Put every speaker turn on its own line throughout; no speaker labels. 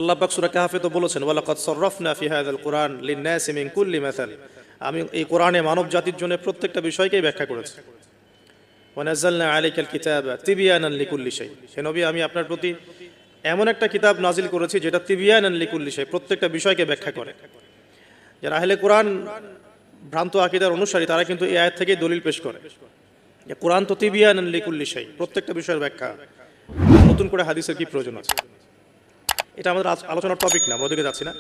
আল্লাহ পাক সূরা কাহফে তো বলেছেন ওয়ালাকাদ সাররাফনা ফি হাযাল কুরআন লিন-নাসি মিন কুল্লি মাসাল, আমি এই কোরআনে মানব জাতির জন্য প্রত্যেকটা বিষয়কেই ব্যাখ্যা করেছি। ওয়া নাযালনা আলাইকাল কিতাবা তিবয়ানান লিকুল্লি শাই, হে নবী আমি আপনার প্রতি এমন একটা কিতাব নাজিল করেছি যেটা তিবয়ানান লিকুল্লি শাই, প্রত্যেকটা বিষয়কে ব্যাখ্যা করে। যারা আহলে কোরআন ভ্রান্ত আকীদার অনুসারী তারা কিন্তু এই আয়াত থেকেই দলিল পেশ করে যে কোরআন তো তিবয়ানান লিকুল্লি শাই, প্রত্যেকটা বিষয়ের ব্যাখ্যা, নতুন করে হাদিসের কি প্রয়োজন আছে? এটা আমাদের আলোচনার টপিক না, আমরা ওদিকে যাচ্ছি না।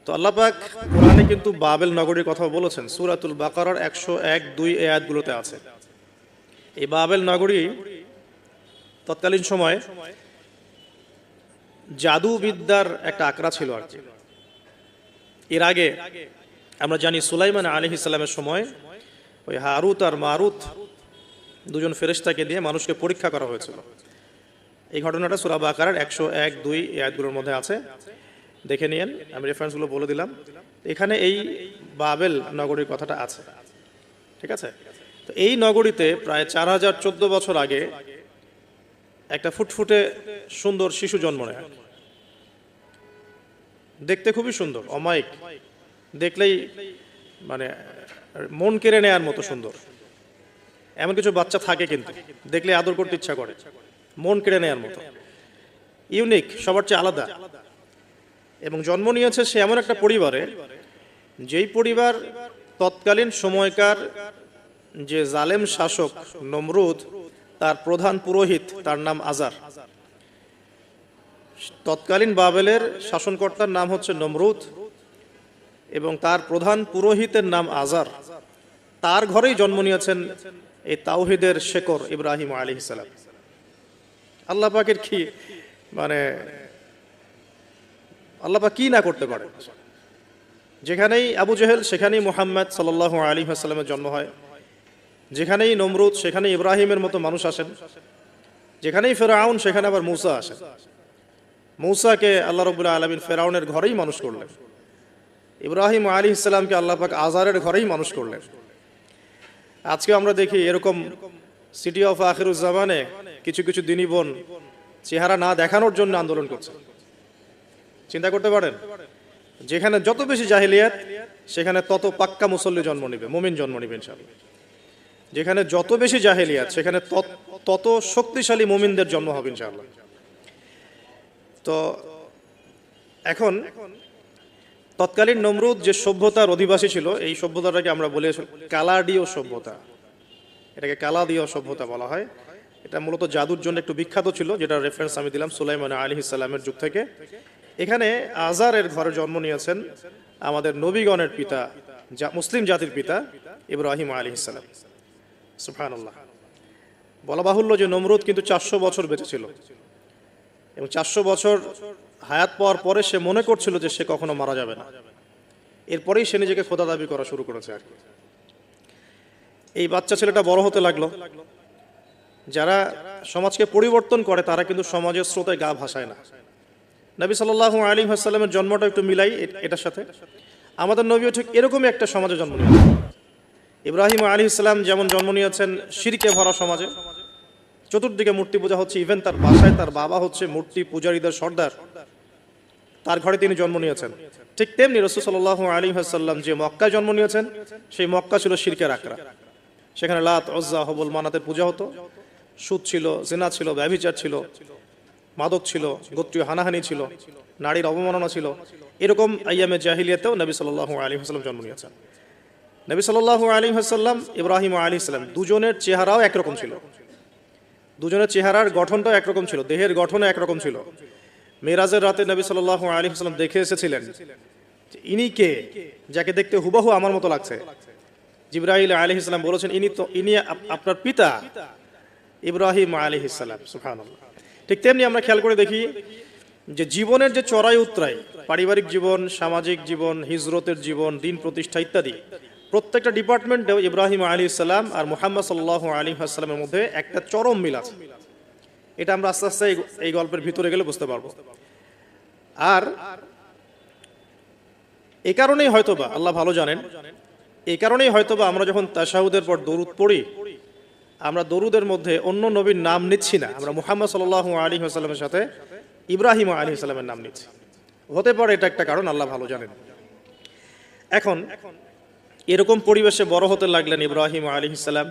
তো আল্লাহ পাক কোরআনে কিন্তু বাবেল নগরীর কথা বলেছেন, সূরাতুল বাকারার 101-2 এই আয়াতগুলোতে আছে। এই বাবেল নগরী তৎকালীন সময়ে জাদুবিদ্যার একটা আকড়া ছিল আর কি। এর আগে আমরা জানি সুলাইমান আলাইহিস সালামের সময় ওই হারুত আর মারুত দুজন ফেরেশতাকে দিয়ে মানুষকে পরীক্ষা করা হয়েছিল। এই ঘটনাটা সূরা বাকারার 101-2 এই আয়াতগুলোর মধ্যে আছে, দেখে নিয়েন, আমি রেফারেন্সগুলো বলে দিলাম। এখানে এই বাবেল নগরীর কথাটা আছে, ঠিক আছে? তো এই নগরীতে প্রায় 4014 বছর আগে একটা ফুটফুটে সুন্দর শিশু জন্ম নেয়। দেখতে খুবই সুন্দর, অমায়িক, দেখলেই মানে মন কেড়ে নেয়ার মতো সুন্দর। এমন কিছু বাচ্চা থাকে কিন্তু দেখলে আদর করতে ইচ্ছা করে, মন কেড়ে নেয়ার মতো, ইউনিক, সবার চেয়ে আলাদা। এবং জন্ম নিয়েছে সে এমন একটা পরিবারে, যেই পরিবার তৎকালীন সময়কার যে জালেম শাসক নমরুদ, তার প্রধান পুরোহিত তার নাম আজার। তৎকালীন বাবেলের শাসনকর্তার নাম হচ্ছে নমরুদ এবং তার প্রধান পুরোহিতের নাম আজার। তার ঘরেই জন্ম নিয়েছেন এই তাওহীদের শেকর ইব্রাহিম আলাইহিস সালাম। আল্লাহ পাকের কি মানে আল্লাহ পাক কি না করতে পারে? যেখানেই আবু জেহেল সেখানেই মুহাম্মদ সাল্লাল্লাহু আলাইহি ওয়াসাল্লামের জন্ম হয়, যেখানেই নমরুদ সেখানেই ইব্রাহিমের মতো মানুষ আসেন, যেখানেই ফেরাউন সেখানে আবার মূসা আসেন। মূসাকে আল্লাহ রাব্বুল আলামিন ফেরাউনের ঘরেই মানুষ করলেন, ইব্রাহিম আলাইহিস সালামকে আল্লাহ পাক আজারের ঘরেই মানুষ করলেন। আজকে আমরা দেখি এরকম সিটি অফ আখিরুজ্জামানে কিছু কিছু দিনী বোন চেহারা না দেখানোর জন্য আন্দোলন করছে। চিন্তা করতে পারেন, যেখানে যত বেশি জাহিলিয়াত সেখানে তত পাক্কা মুসল্লি জন্ম নিবে, মুমিন জন্ম নিবে ইনশাআল্লাহ। যেখানে যত বেশি জাহিলিয়াত সেখানে তত শক্তিশালী মুমিনদের জন্ম হবে ইনশাআল্লাহ। তো এখন তৎকালীন নমরুদ যে সভ্যতার অধিবাসী ছিল, এই সভ্যতাটাকে আমরা বলে কালাডীয় সভ্যতা। এটাকে কালাডীয় সভ্যতা বলা হয়। এটা মূলত জাদুর জন্য একটু বিখ্যাত ছিল, যেটা রেফারেন্স আমি দিলাম সুলাইমান আলাইহিস সালামের যুগ থেকে। এখানে আজারের ঘরে জন্ম নিয়েছেন আমাদের নবীগণের পিতা, মুসলিম জাতির পিতা ইব্রাহিম আলাইহিস সালাম। সুবহানাল্লাহ। বলা বাহুল্য যে নমরুদ কিন্তু 400 বছর বেঁচে ছিল এবং 400 বছর হায়াত পাওয়ার পরে সে মনে করছিল যে সে কখনো মারা যাবে না। এরপরেই সে নিজেকে খোদা দাবি করা শুরু করেছে আর কি। এই বাচ্চা ছেলেটা বড় হতে লাগলো। যারা সমাজকে পরিবর্তন করে তারা কিন্তু সমাজের স্রোতে গা ভাসায় না। নবী সাল্লাল্লাহু আলাইহি ওয়াসাল্লামের জন্মটা একটু মিলাই এটার সাথে, আমাদের নবীও ঠিক এরকমই একটা সমাজে জন্ম নিয়েছেন। ইব্রাহিম আলাইহিস সালাম যেমন জন্ম নিয়েছেন শিরকে ভরা সমাজে, চতুর্দিকে মূর্তি পূজা হচ্ছে, ইভেন তার বাসায় তার বাবা হচ্ছে মূর্তি পূজারীদের সর্দার, তার ঘরে তিনি জন্ম নিয়েছেন। ঠিক তেমনি রাসূল সাল্লাল্লাহু আলাইহি ওয়াসাল্লাম যে মক্কায় জন্ম নিয়েছেন, সেই মক্কা ছিল শিরকের আকড়া। সেখানে লাত, উজ্জা, হুবল, মানাতের পূজা হতো, সুদ ছিল, জিনা ছিল, ব্যভিচার ছিল, মাদক ছিল, গোত্রীয় হানাহানি ছিল, নারীর অবমাননা ছিল। এরকম আইয়ামে জাহিলিয়াতেও নবী সাল্লাল্লাহু আলাইহি ওয়াসাল্লাম জন্ম নিয়েছেন। নবী সাল্লাল্লাহু আলাইহি ওয়াসাল্লাম ইব্রাহিম আলাইহিস সালাম দুজনের চেহারাও একরকম ছিল, দুজনের চেহারার গঠনটাও একরকম ছিল, দেহের গঠনও একরকম ছিল। মেরাজের রাতে নবী সাল্লাল্লাহু আলাইহি ওয়াসাল্লাম দেখে এসেছিলেন ইনি কে, যাকে দেখতে হুবহু আমার মতো লাগছে। জিবরাইল আলাইহিস সালাম বলেছেন ইনি আপনার পিতা ইব্রাহিম আলাইহিস সালাম। সুবহানাল্লাহ। ঠিক তেমনি আমরা খেয়াল করে দেখি যে জীবনের যে চড়াই উতরাই, পারিবারিক জীবন, সামাজিক জীবন, হিজরতের জীবন, দিন প্রতিষ্ঠা ইত্যাদি, প্রত্যেকটা ডিপার্টমেন্টেও ইব্রাহিম আলাইহিস সালাম আর মুহাম্মদ সাল্লাল্লাহু আলাইহি ওয়াসাল্লামের মধ্যে একটা চরম মিল আছে। এটা আমরা আস্তে আস্তে এই গল্পের ভিতরে গেলে বুঝতে পারবো। আর এই কারণেই হয়তোবা আল্লাহ ভালো জানেন, এই কারণেই হয়তোবা আমরা যখন তাশাহুদের পর দরুদ পড়ি, আমরা দরুদের মধ্যে অন্য নবীর নাম নিচ্ছি না, আমরা মুহাম্মদ সাল্লাল্লাহু আলাইহি ওয়াসাল্লামের সাথে ইব্রাহিম আলাইহিস সালামের নাম নিচ্ছি। হতে পারে এটা একটা কারণ, আল্লাহ ভালো জানেন। এখন এরকম পরিবেশে বড় হতে লাগলেন ইব্রাহিম আলাইহিস সালাম।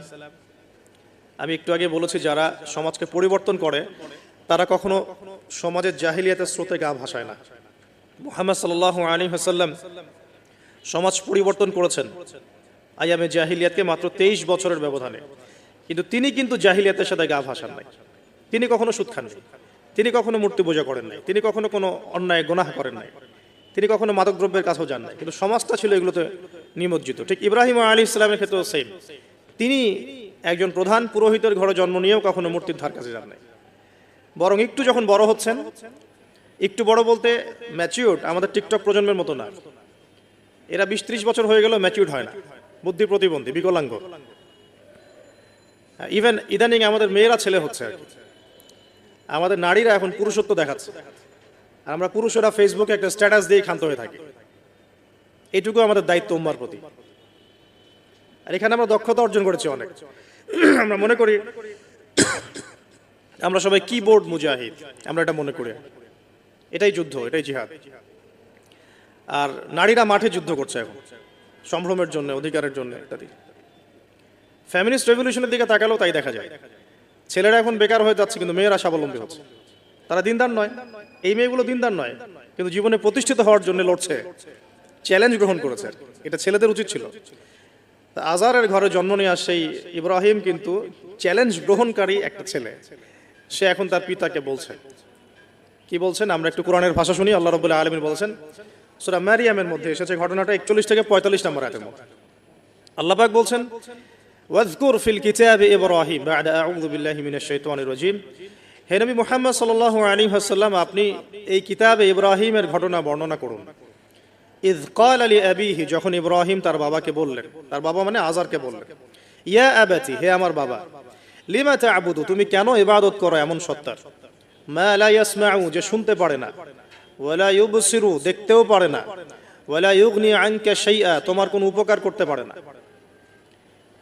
আমি একটু আগে বলেছি যারা সমাজকে পরিবর্তন করে তারা কখনো সমাজের জাহিলিয়াতের স্রোতে গা ভাসায় না। মুহাম্মদ সাল্লাল্লাহু আলাইহি ওয়াসাল্লাম সমাজ পরিবর্তন করেছেন আয়ামে জাহিলিয়াতকে মাত্র 23 বছরের ব্যবধানে, কিন্তু তিনি কিন্তু জাহিলিয়াতের সাথে গা ভাসান নাই। তিনি কখনো সুদ খাননি, তিনি কখনো মূর্তি পূজা করেন নাই, তিনি কখনো কোনো অন্যায় গুনাহ করেন নাই, তিনি কখনো মাদকদ্রব্যের কাছেও যান নাই, কিন্তু সমাজটা ছিল এগুলোতে নিমজ্জিত। ঠিক ইব্রাহিম আলাইহিস সালামের ক্ষেত্রেও সেম। তিনি একজন প্রধান পুরোহিতের ঘরে জন্ম নিয়েও কখনো মূর্তির ধার কাছে যান নাই। বরং একটু যখন বড় হচ্ছেন, একটু বড় বলতে ম্যাচিউরড, আমাদের টিকটক প্রজন্মের মতো না, এরা 20-30 বছর হয়ে গেল ম্যাচিউরড হয় না, বুদ্ধি প্রতিবন্ধী, বিকলাঙ্গ। ইভেন ইদানিং আমাদের মেয়েরা ছেলে হচ্ছে আর কি। আমাদের নারীরা এখন পুরুষত্ব দেখাচ্ছে, আর আমরা পুরুষেরা ফেসবুকে একটা স্ট্যাটাস দিয়ে ক্ষান্ত হয়ে থাকি। এটুকু আমাদের দায়িত্ব উম্মার প্রতি। আর এখানে আমরা দক্ষতা অর্জন করেছি অনেক। আমরা মনে করি আমরা সবাই কিবোর্ড মুজাহিদ, আমরা এটা মনে করি। এটাই যুদ্ধ, এটাই জিহাদ। আর নারীরা মাঠে যুদ্ধ করছে এখন সম্ভ্রমের জন্য, অধিকারের জন্য ইত্যাদি। ফ্যামিলিস্ট রেভলিউশনের দিকে তাকালেও তাই দেখা যায়। ছেলেরা এখন বেকার হয়ে যাচ্ছে, কিন্তু মেয়েরা স্বাবলম্বী হচ্ছে। তারা দিনদার নয়, এই মেয়েগুলো দিনদার নয়, কিন্তু জীবনে প্রতিষ্ঠিত হওয়ার জন্য লড়ছে, চ্যালেঞ্জ গ্রহণ করেছে। এটা ছেলেদের উচিত ছিল। আজারের ঘরে জন্ম নিয়ে আসে ইব্রাহিম কিন্তু চ্যালেঞ্জ গ্রহণকারী একটা ছেলে। সে এখন তার পিতাকে বলছে, কি বলছেন আমরা একটু কোরআনের ভাষা শুনি। আল্লাহ রাব্বুল আলামিন বলেছেন সূরা মারিয়ামের মধ্যে এসেছে ঘটনাটা 41 থেকে 45 নম্বর আয়াতের মধ্যে। আল্লাহ পাক বলছেন ওয়াজকুর ফিল কিতাবি ইব্রাহিম বা'দা আউযু বিল্লাহি মিনাশ শাইতানির রাজীম। হে নবী মুহাম্মদ সাল্লাল্লাহু আলাইহি ওয়াসাল্লাম, আপনি এই কিতাবে ইব্রাহিমের ঘটনা বর্ণনা করুন। ইয ক্বালা লিআবিহি, যখন ইব্রাহিম তার বাবাকে বললেন, তার বাবা মানে আযারকে বললেন, ইয়া আবাতি, হে আমার বাবা, লিমা তা'বুদু, তুমি কেন ইবাদত করো এমন সত্তার, মা লা ইয়াসমাউ, যে শুনতে পারে না, ওয়ালা ইউবসিরু, দেখতেও পারে না, ওয়ালা ইউগনি আনকা শাইআ, তোমার কোনো উপকার করতে পারে না।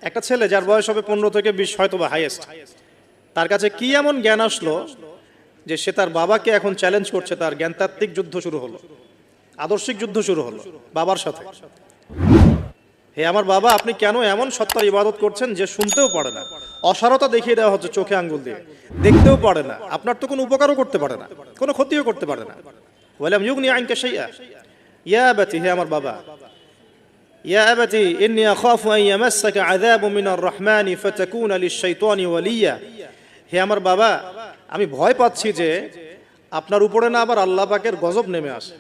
একটা ছেলে যার বয়স হবে 15 থেকে 20 হয়তো বা হাইয়েস্ট, তার কাছে কি এমন জ্ঞান আসলো যে সে তার বাবাকে এখন চ্যালেঞ্জ করছে। তার জ্ঞানতাত্ত্বিক যুদ্ধ শুরু হলো, আদর্শিক যুদ্ধ শুরু হলো বাবার সাথে। হে আমার বাবা, আপনি কেন এমন সত্তার ইবাদত করছেন যে শুনতেও পারে না, অসারতা দেখিয়ে দেওয়া হচ্ছে চোখে আঙ্গুল দিয়ে, দেখতেও পারে না, আপনার তো কোনো উপকারও করতে পারে না, কোনো ক্ষতিও করতে পারে না। ওয়ালাম ইউগনি আনকা শাইআ, ইয়া আবাতি, হে আমার বাবা, ইয়া আবাতি ইন্নী আখাফু আন ইয়ামাসসাকা আযাবুম মিনার রাহমানি ফাতাকুনা লিশ-শাইতানি ওয়ালিয়া, হে আমার বাবা, আমি ভয় পাচ্ছি যে আপনার উপরে না আবার আল্লাহ পাকের গজব নেমে আসে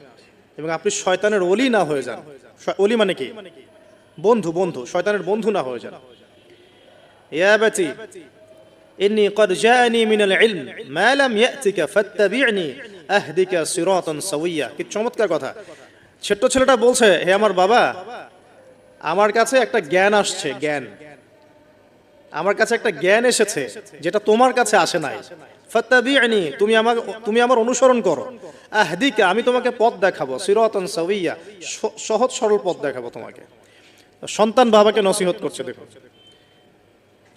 এবং আপনি শয়তানের ওলি না হয়ে যান। ওলি মানে কি? বন্ধু, বন্ধু, শয়তানের বন্ধু না হয়ে যান। ইয়া আবাতি ইন্নী ক্বাদ জাআনি মিনাল ইলম মা লাম ইয়াতিকা ফাত্তাবি'নি আহদিকা সিরাতান সাওয়িয়া। কি চমৎকার কথা। ছোট্ট ছেলেটা বলছে, হে আমার বাবা, আমার কাছে একটা জ্ঞান আসছে, জ্ঞান, আমার কাছে একটা জ্ঞান এসেছে যেটা তোমার কাছে আসে নাই। ফাত্তাবি'নি, তুমি আমার অনুসরণ করো। আহদিকা, আমি তোমাকে পথ দেখাবো। সিরাতান সাওয়িয়া, সহজ সরল পথ দেখাবো তোমাকে। সন্তান বাবাকে নসিহত করছে। দেখো,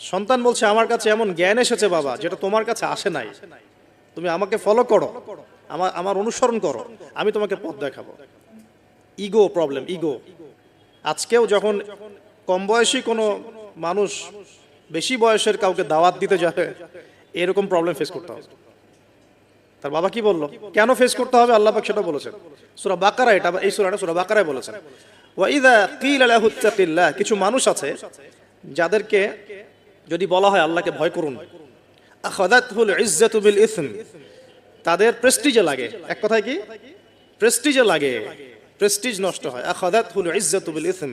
সন্তান বলছে আমার কাছে এমন জ্ঞান এসেছে বাবা যেটা তোমার কাছে আসে নাই, তুমি আমাকে ফলো করো, আমার অনুসরণ করো, আমি তোমাকে পথ দেখাবো। Ego problem, ego. আজকেও যখন কম বয়সী কোনো মানুষ বেশি বয়সের কাউকে দাওয়াত দিতে যাবে, এরকম প্রবলেম ফেস করতে হবে। তার বাবা কি বললো, কেন ফেস করতে হবে আল্লাহ পাক সেটা বলেছেন সূরা বাকারা। এটা এই সূরাটা সূরা বাকারায় বলেছেন ওয়া ইযা কিলা লাহু তাকিল্লাহ, কিছু মানুষ আছে যাদেরকে যদি বলা হয় আল্লাহকে ভয় করুন, আখাযাতহুল ইজ্জাতু বিল ইসম, তাদের প্রেস্টিজে লাগে। এক কথায় কি? প্রেস্টিজে লাগে, প্রেস্টিজ নষ্ট হয়। আখাযাতহুল ইজ্জাতু বিল ইসম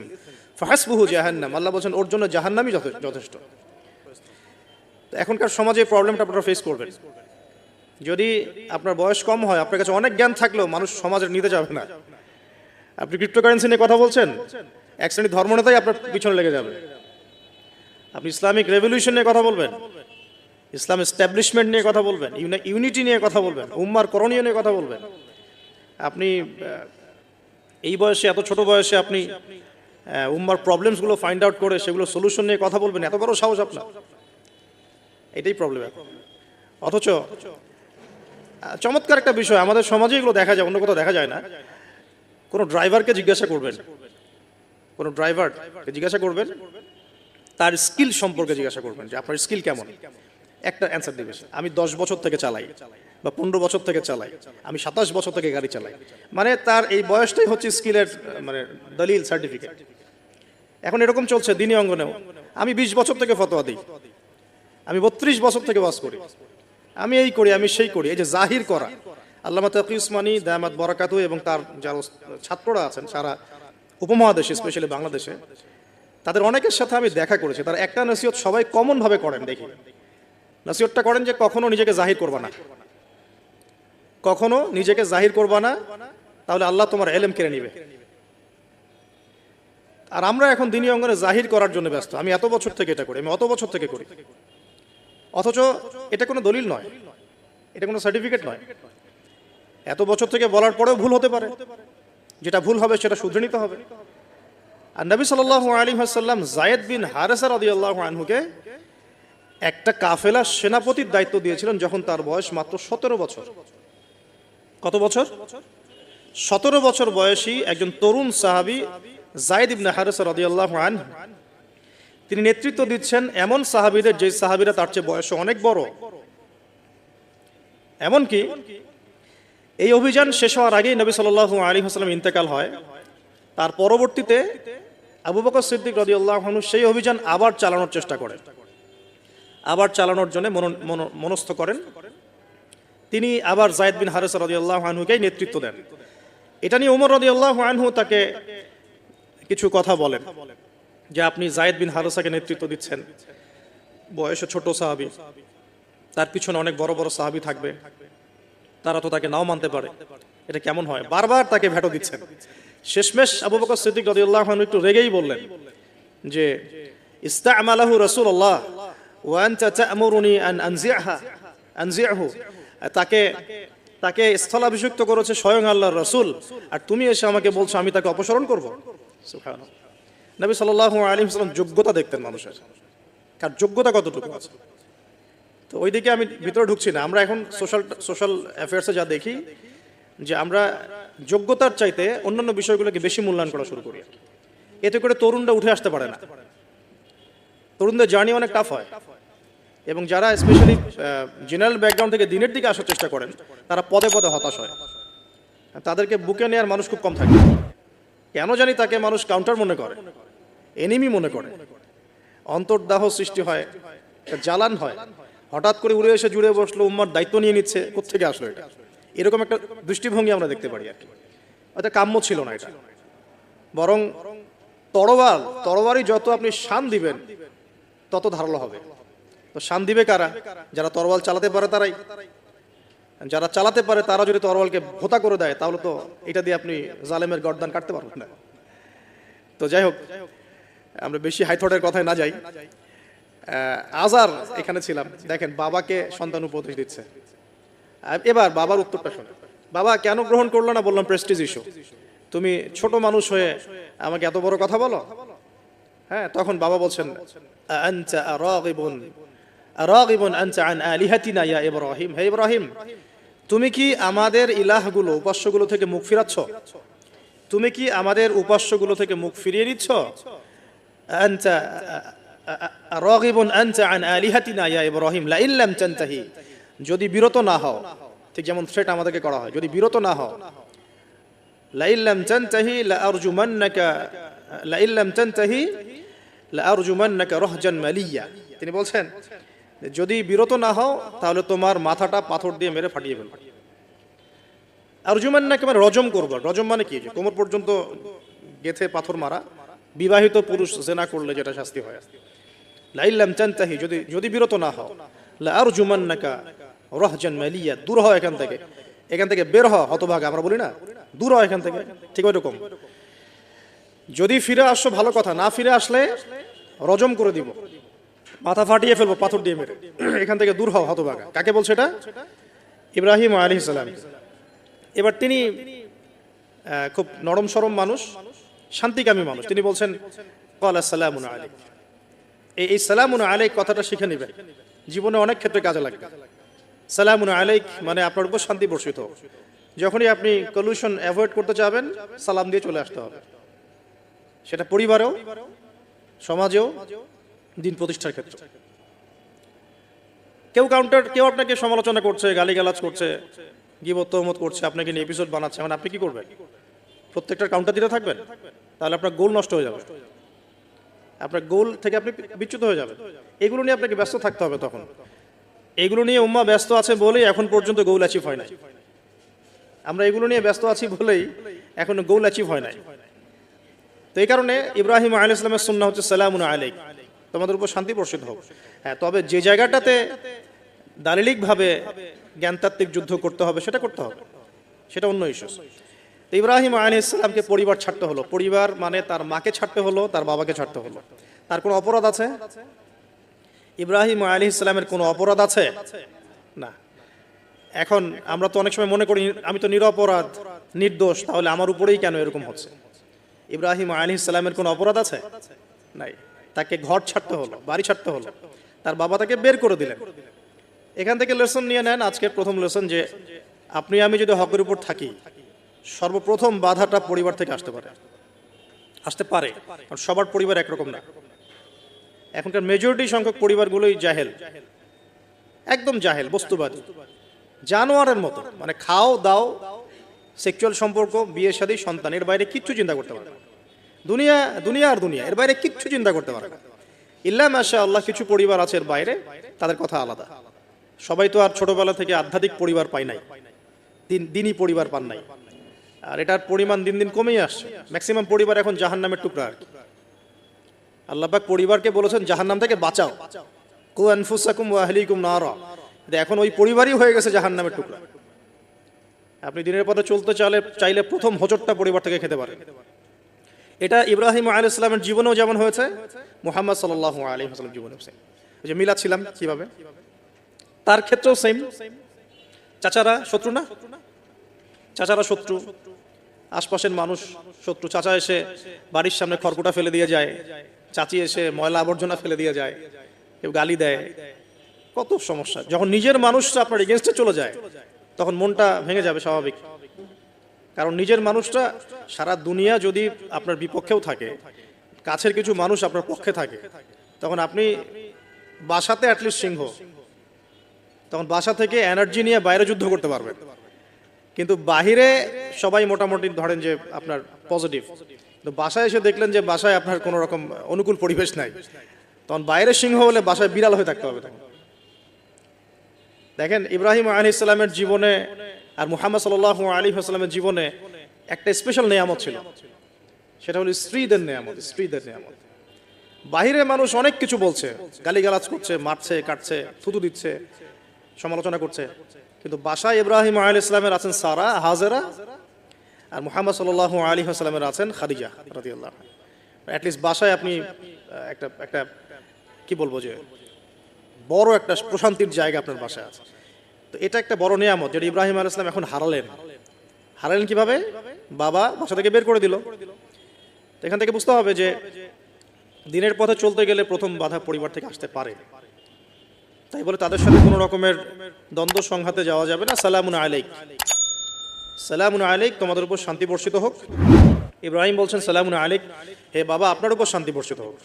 ফাহাসবুহু জাহান্নাম, আল্লাহ বলেন ওর জন্য জাহান্নামই যথেষ্ট। এখনকার সমাজে এই প্রবলেমটা আপনারা ফেস করবেন। যদি আপনার বয়স কম হয়, আপনার কাছে অনেক জ্ঞান থাকলেও মানুষ সমাজের নিতে যাবে না। আপনি ক্রিপ্টোকারেন্সি নিয়ে কথা বলছেন, এক শ্রেণীর ধর্মনেতাই আপনার পিছনে লেগে যাবে। আপনি ইসলামিক রেভলিউশন নিয়ে কথা বলবেন, ইসলাম এস্টাবলিশমেন্ট নিয়ে কথা বলবেন, ইউনিটি নিয়ে কথা বলবেন, উম্মার করণীয় নিয়ে কথা বলবেন। আপনি এই বয়সে, এত ছোট বয়সে আপনি উম্মার প্রবলেমসগুলো ফাইন্ড আউট করে সেগুলো সলিউশন নিয়ে কথা বলবেন, এত বড় সাহস আপনার? এটাই প্রবলেম। অথচ চমৎকার একটা বিষয়, আমাদের সমাজে এগুলো দেখা যায়, অন্য কোথাও দেখা যায় না। কোনো ড্রাইভারকে জিজ্ঞাসা করবেন, কোনো ড্রাইভারকে জিজ্ঞাসা করবেন, তার স্কিল সম্পর্কে জিজ্ঞাসা করবেন যে আপনার স্কিল কেমন। একটা অ্যান্সার দিবে, আমি 10 বছর থেকে চালাই, বা 15 বছর থেকে চালাই, আমি 27 বছর থেকে গাড়ি চালাই। মানে তার এই বয়সটাই হচ্ছে স্কিলের মানে দলিল, সার্টিফিকেট। এখন এরকম চলছে দিনী অঙ্গনেও। আমি 20 বছর থেকে ফতোয়া দিই, আমি 32 বছর থেকে ওয়াজ করি, আমি এই করি, আমি সেই করি। এই যে জাহির করা, আল্লামা তাকি উসমানী দামাত বরাকাতু এবং তার যারা ছাত্ররা আছেন সারা উপমহাদেশে, স্পেশালি বাংলাদেশে, তাদের অনেকের সাথে আমি দেখা করেছি। তারা একটা নসিহত সবাই কমন ভাবে করেন, দেখি নসিহতটা করেন যে কখনো নিজেকে জাহির করবা না, কখনো নিজেকে জাহির করবা না, তাহলে আল্লাহ তোমার এলেম কেড়ে নিবে। আর আমরা এখন দিনী অঙ্গনে জাহির করার জন্য ব্যস্ত, আমি এত বছর থেকে এটা করি, আমি অত বছর থেকে করি, অথচ এটা কোনো দলিল নয়, এটা কোনো সার্টিফিকেট নয়। এত বছর থেকে বলার পরেও ভুল হতে পারে, যেটা ভুল হবে সেটা শুধরে নিতে হবে। আর নবী সাল্লাল্লাহু আলাইহি ওয়াসাল্লাম যায়েদ বিন হারেসা রাদিয়াল্লাহু আনহুকে একটা কাফেলার সেনাপতির দায়িত্ব দিয়েছিলেন যখন তার বয়স মাত্র 17 বছর। কত বছর? 17 বছর বয়সী একজন তরুণ সাহাবী যায়েদ ইবনে হারেসা রাদিয়াল্লাহু আনহু, তিনি নেতৃত্ব দিচ্ছেন এমন সাহাবীদের যে সাহাবীরা তার চেয়ে বয়সে অনেক বড়। এমনকি এই অভিযান শেষ হওয়ার আগেই নবী সাল্লাল্লাহু আলাইহি ওয়াসাল্লাম ইন্তেকাল হয়। তার পরবর্তীতে আবু বকর সিদ্দিক রাদিয়াল্লাহু আনহু সেই অভিযান আবার চালানোর চেষ্টা করেন, আবার চালানোর জন্য মনস্থ করেন। তিনি আবার যায়েদ বিন হারেসা রাদিয়াল্লাহু আনহুকেই নেতৃত্ব দেন। এটা নিয়ে ওমর রাদিয়াল্লাহু আনহু তাকে কিছু কথা বলেন যে আপনি যায়েদ বিন হারেসাকে নেতৃত্ব দিচ্ছেন, বয়সে ছোট সাহাবী, তার পিছনে অনেক বড় বড় সাহাবী থাকবে, তারা তো তাকে নাও মানতে পারে, এটা কেমন হয়? বারবার তাকে ভেটো দিচ্ছেন। শেষমেশ আবু বকর সিদ্দিক রাদিয়াল্লাহু আনহু একটু রেগেই বললেন যে ইস্তা'মালাহু রাসূলুল্লাহ ওয়া আনতা তা'মুরুনি আন আনজি'হু, তাকে স্থলাভিষিক্ত করেছে স্বয়ং আল্লাহর রাসূল, আর তুমি এসে আমাকে বলছো আমি তাকে অপসারণ করব। সুবহানাল্লাহ। নবী সাল্লাল্লাহু আলাইহি ওয়াসাল্লাম যোগ্যতা দেখতেন মানুষের, কার যোগ্যতা কতটুকু আছে। তো ওইদিকে আমি ভিতরে ঢুকছি না। আমরা এখন সোশ্যাল অ্যাফেয়ার্সে যা দেখি যে আমরা যোগ্যতার চাইতে অন্যান্য বিষয়গুলোকে বেশি মূল্যায়ন করা শুরু করি। এতে করে তরুণরা উঠে আসতে পারে না, তরুণদের জার্নি অনেক টাফ হয়। এবং যারা স্পেশালি জেনারেল ব্যাকগ্রাউন্ড থেকে দিনের দিকে আসার চেষ্টা করেন, তারা পদে পদে হতাশ হয়। তাদেরকে বুকে নেওয়ার মানুষ খুব কম থাকে। কেন জানি তাকে মানুষ কাউন্টার মনে করে, এনিমি মনে করে, অন্তর্দাহ সৃষ্টি হয়, জ্বালান হয়। হঠাৎ করে উড়ে এসে জুড়ে বসলো, উম্মার দায়িত্ব নিয়ে নিচ্ছে, কোত্থেকে আসলো এটা? এরকম একটা দৃষ্টিভঙ্গি আমরা দেখতে পারি আর কি। এটা কাম্য ছিল না এটা। বরং তরবারি যত আপনি শান দিবেন তত ধারালো হবে। তো শান দিবে কারা? যারা তরবাল চালাতে পারে তারাই। যারা চালাতে পারে তারা যদি তরবালকে ভোতা করে দেয় তাহলে তো এটা দিয়ে আপনি জালেমের গর্দান কাটতে পারবেন না। তো যাই হোক, আমরা বেশি হাইথটের কথায় না যাই। আজার এখানে ছিলাম, দেখেন বাবাকে সন্তান উপদেশ দিচ্ছে। এবার বাবার উত্তরটা শুনে, বাবা কেন গ্রহণ করলো না? বললাম প্রেস্টিজ ইস্যু, তুমি ছোট মানুষ হয়ে আমাকে এত বড় কথা বলো। হ্যাঁ, তখন বাবা বলছেন আনতা রাগিবুন আনতা আন আলিহাতিনা ইয়া ইব্রাহিম, হে ইব্রাহিম তুমি কি আমাদের ইলাহগুলো, উপাস্যগুলো থেকে মুখ ফিরাচ্ছ? তুমি কি আমাদের উপাস্যগুলো থেকে মুখ ফিরিয়ে নিচ্ছ? আনতা রাগিবুন আনতা আন আলিহাতিনা ইয়া ইব্রাহিম লা ইল্লাম তানতাহি, যদি বিরত না হও, ঠিক যেমন থ্রেট আমাদেরকে করা হয়, যদি বিরত না হও, লা ইল্লাম তানতাহি লা আরজুমান্নাকা রাহজান মালিয়া। তিনি বলছেন যদি বিরত না হও তাহলে তোমার মাথাটা পাথর দিয়ে মেরে ফাটিয়ে ফেলবো। আরজুমান্নাকা মানে রজম করবো। রজম মানে কি? কোমর পর্যন্ত গেথে পাথর মারা। বিবাহিত পুরুষ জেনা করলে যেটা শাস্তি হয়। লা ইল্লাম তানতাহি, যদি বিরত না হও, লা আরজুমান্নাকা রাহজান মালিয়া, দূর হও এখান থেকে বের হও হতভাগা, আমরা বলি না, দূর হও এখান থেকে। ঠিক ওই রকম, যদি ফিরে আসো ভালো কথা, না ফিরে আসলে রজম করে দিব, মাথা ফাটিয়ে ফেলবো পাথর দিয়ে মেরে, এখান থেকে দূর হও হতভাগা। কাকে বলছে এটা? ইব্রাহিম আলাইহিস সালাম। এবার তিনি খুব নরম সরম মানুষ, শান্তিকামী মানুষ। তিনি বলছেন ক্বালা সালামুন আলাইক। এই সালামুন আলাইক কথাটা শিখে নেবেন, জীবনে অনেক ক্ষেত্রে কাজে লাগবে। সালামুন আলাইক মানে আপনার উপর শান্তি বর্ষিত হোক। যখনই আপনি কলিউশন অ্যাভয়েড করতে চাবেন সালাম দিয়ে চলে আসতে হবে, সেটা পরিবারেও, সমাজেও, দিন প্রতিষ্ঠার ক্ষেত্রে। কেউ আপনাকে সমালোচনা করছে, গালিগালাজ করছে, গীবত তহমত করছে, আপনাকে নিয়ে এপিসোড বানাচ্ছে, মানে আপনি কি করবেন? প্রত্যেকটার কাউন্টার দিতে থাকবেন? তাহলে আপনার গোল নষ্ট হয়ে যাবে, আপনার গোল থেকে আপনি বিচ্যুত হয়ে যাবেন। এগুলো নিয়ে আপনাকে ব্যস্ত থাকতে হবে। তখন এগুলো নিয়ে উম্মাহ ব্যস্ত আছে বলেই এখন পর্যন্ত গোল অ্যাচিভ হয় নাই। আমরা এগুলো নিয়ে ব্যস্ত আছি বলেই এখনো গোল অ্যাচিভ হয় নাই। তো এই কারণে ইব্রাহিম আলাইহিস সালামের সুন্নাহ হচ্ছে সালামুন আলাইক, তোমাদের উপর শান্তি বর্ষিত হোক। হ্যাঁ, তবে যে জায়গাটাতে দালিলিকভাবে জ্ঞানতাত্ত্বিক যুদ্ধ করতে হবে সেটা করতে হবে, সেটা অন্য ইস্যু। তো ইব্রাহিম আলাইহিস সালামকে পরিবার ছাড়তে হলো। পরিবার মানে তার মাকে ছাড়তে হলো, তার বাবাকে ছাড়তে হলো। তার কোনো অপরাধ আছে? ইব্রাহিম আলাইহিস সালামের কোনো অপরাধ আছে? না। এখন আমরা তো অনেক সময় মনে করি আমি তো নিরপরাধ, নির্দোষ, তাহলে আমার উপরেই কেন এরকম হচ্ছে? ইব্রাহিম আলাইহিস সালামের কোনো অপরাধ আছে? নাই। তাকে ঘর ছাড়তে হলো, বাড়ি ছাড়তে হলো, তার বাবা তাকে বের করে দিলেন। এখান থেকে লেসন নিয়ে নেন, আজকের প্রথম লেসন, যে আপনি আমি যদি হকের উপর থাকি, সর্বপ্রথম বাধাটা পরিবার থেকে আসতে পারে, কারণ সবার পরিবার একরকম না। এখনকার মেজরিটি সংখ্যক পরিবারগুলোই জাহেল, একদম জাহেল, বস্তুবাদী, জানোয়ারের মতো। মানে খাও দাও, সেক্সুয়াল সম্পর্ক, বিয়ে শাদী, সন্তান, এর বাইরে কিচ্ছু চিন্তা করতে পারে না। দুনিয়া আর দুনিয়া, এর বাইরে কিচ্ছু চিন্তা করতে পারে না। ইল্লা মাশাআল্লাহ কিছু পরিবার আছে এর বাইরে, তাদের কথা আলাদা। সবাই তো আর ছোটবেলা থেকে আধ্যাত্মিক পরিবার পায় নাই, দিনই পরিবার পান নাই। আর এটার পরিমাণ দিন দিন কমেই আসছে। ম্যাক্সিমাম পরিবার এখন জাহান্নামের টুকরা আর কি। আল্লাহ পাক পরিবারকে বলেছেন জাহান্নাম থেকে বাঁচাও, কু আনফুসাকুম ওয়া আহলিকুম নারা। এখন ওই পরিবারই হয়ে গেছে জাহান্নামের টুকরা। আপনি দিনের পথে চলতে চাইলে প্রথম হোঁচটটা পরিবার থেকে খেতে পারেন। এটা ইব্রাহিম আলাইহিস সালামের জীবনেও যেমন হয়েছে, মুহাম্মদ সাল্লাল্লাহু আলাইহি ওয়াসাল্লাম জীবনেও সেম। ওই যে মিলাদ ছিলাম কিভাবে, তার ক্ষেত্রেও সেম। চাচারা শত্রু না? চাচারা শত্রু, আশপাশের মানুষ শত্রু। চাচা এসে বাড়ির সামনে খড়কুটা ফেলে দিয়ে যায়, চাচি এসে ময়লা আবর্জনা ফেলে দিয়ে যায়, কেউ গালি দেয়, কত সমস্যা। যখন নিজের মানুষটা আপনার এগেনস্টে চলে যায় তখন মনটা ভেঙে যাবে, স্বাভাবিক। কারণ নিজের মানুষটা সারা দুনিয়া যদি আপনার বিপক্ষেও থাকে, কাছের কিছু মানুষ আপনার পক্ষে থাকে, তখন আপনি বাসাতে অ্যাটলিস্ট সিংহ, তখন বাসা থেকে এনার্জি নিয়ে বাইরে যুদ্ধ করতে পারবেন। কিন্তু বাহিরে সবাই মোটামুটি ধরেন যে আপনার পজিটিভ, তো বাসায় এসে দেখলেন যে বাসায় আপনার কোনো রকম অনুকূল পরিবেশ নাই, তখন বাইরে সিংহ হলে বাসায় বিড়াল হয়ে থাকতে হবে। দেখেন ইব্রাহিম আলাইহিস সালামের জীবনে আর মুহাম্মদ সাল্লাল্লাহু আলাইহি ওয়াসাল্লামের জীবনে একটা স্পেশাল নিয়ামত ছিল, সেটা হলো স্ত্রীদের নিয়ামত। স্ত্রীদের নিয়ামত। বাহিরে মানুষ অনেক কিছু বলছে, গালিগালাজ করছে, মারছে, কাটছে, থুতু দিচ্ছে, সমালোচনা করছে, কিন্তু বাসায় ইব্রাহিম আলাইহিস সালামের আছেন সারা, হাজেরা, আর মুহাম্মদ সাল্লাল্লাহু আলাইহি ওয়াসাল্লামের আছেন খাদিজা রাদিয়াল্লাহু আনহা। অ্যাটলিস্ট বাসায় আপনি একটা কি বলবো, যে বড় একটা প্রশান্তির জায়গা আপনার বাসায় আছে। তো এটা একটা বড় নিয়ামত যেটা ইব্রাহিম আলাইহিস সালাম এখন হারালেন কিভাবে? বাবা বাসা থেকে বের করে দিল। এখান থেকে বুঝতে হবে যে দিনের পথে চলতে গেলে প্রথম বাধা পরিবার থেকে আসতে পারে। তাই বলে তাদের সাথে কোনো রকমের দ্বন্দ্ব সংঘাতে যাওয়া যাবে না। সালামুন আলাইক, সালামুন আলাইক, তোমাদের উপর শান্তি বর্ষিত হোক। ইব্রাহিম বলছেন সালামুন আলাইক, হে বাবা আপনার উপর শান্তি বর্ষিত হোক।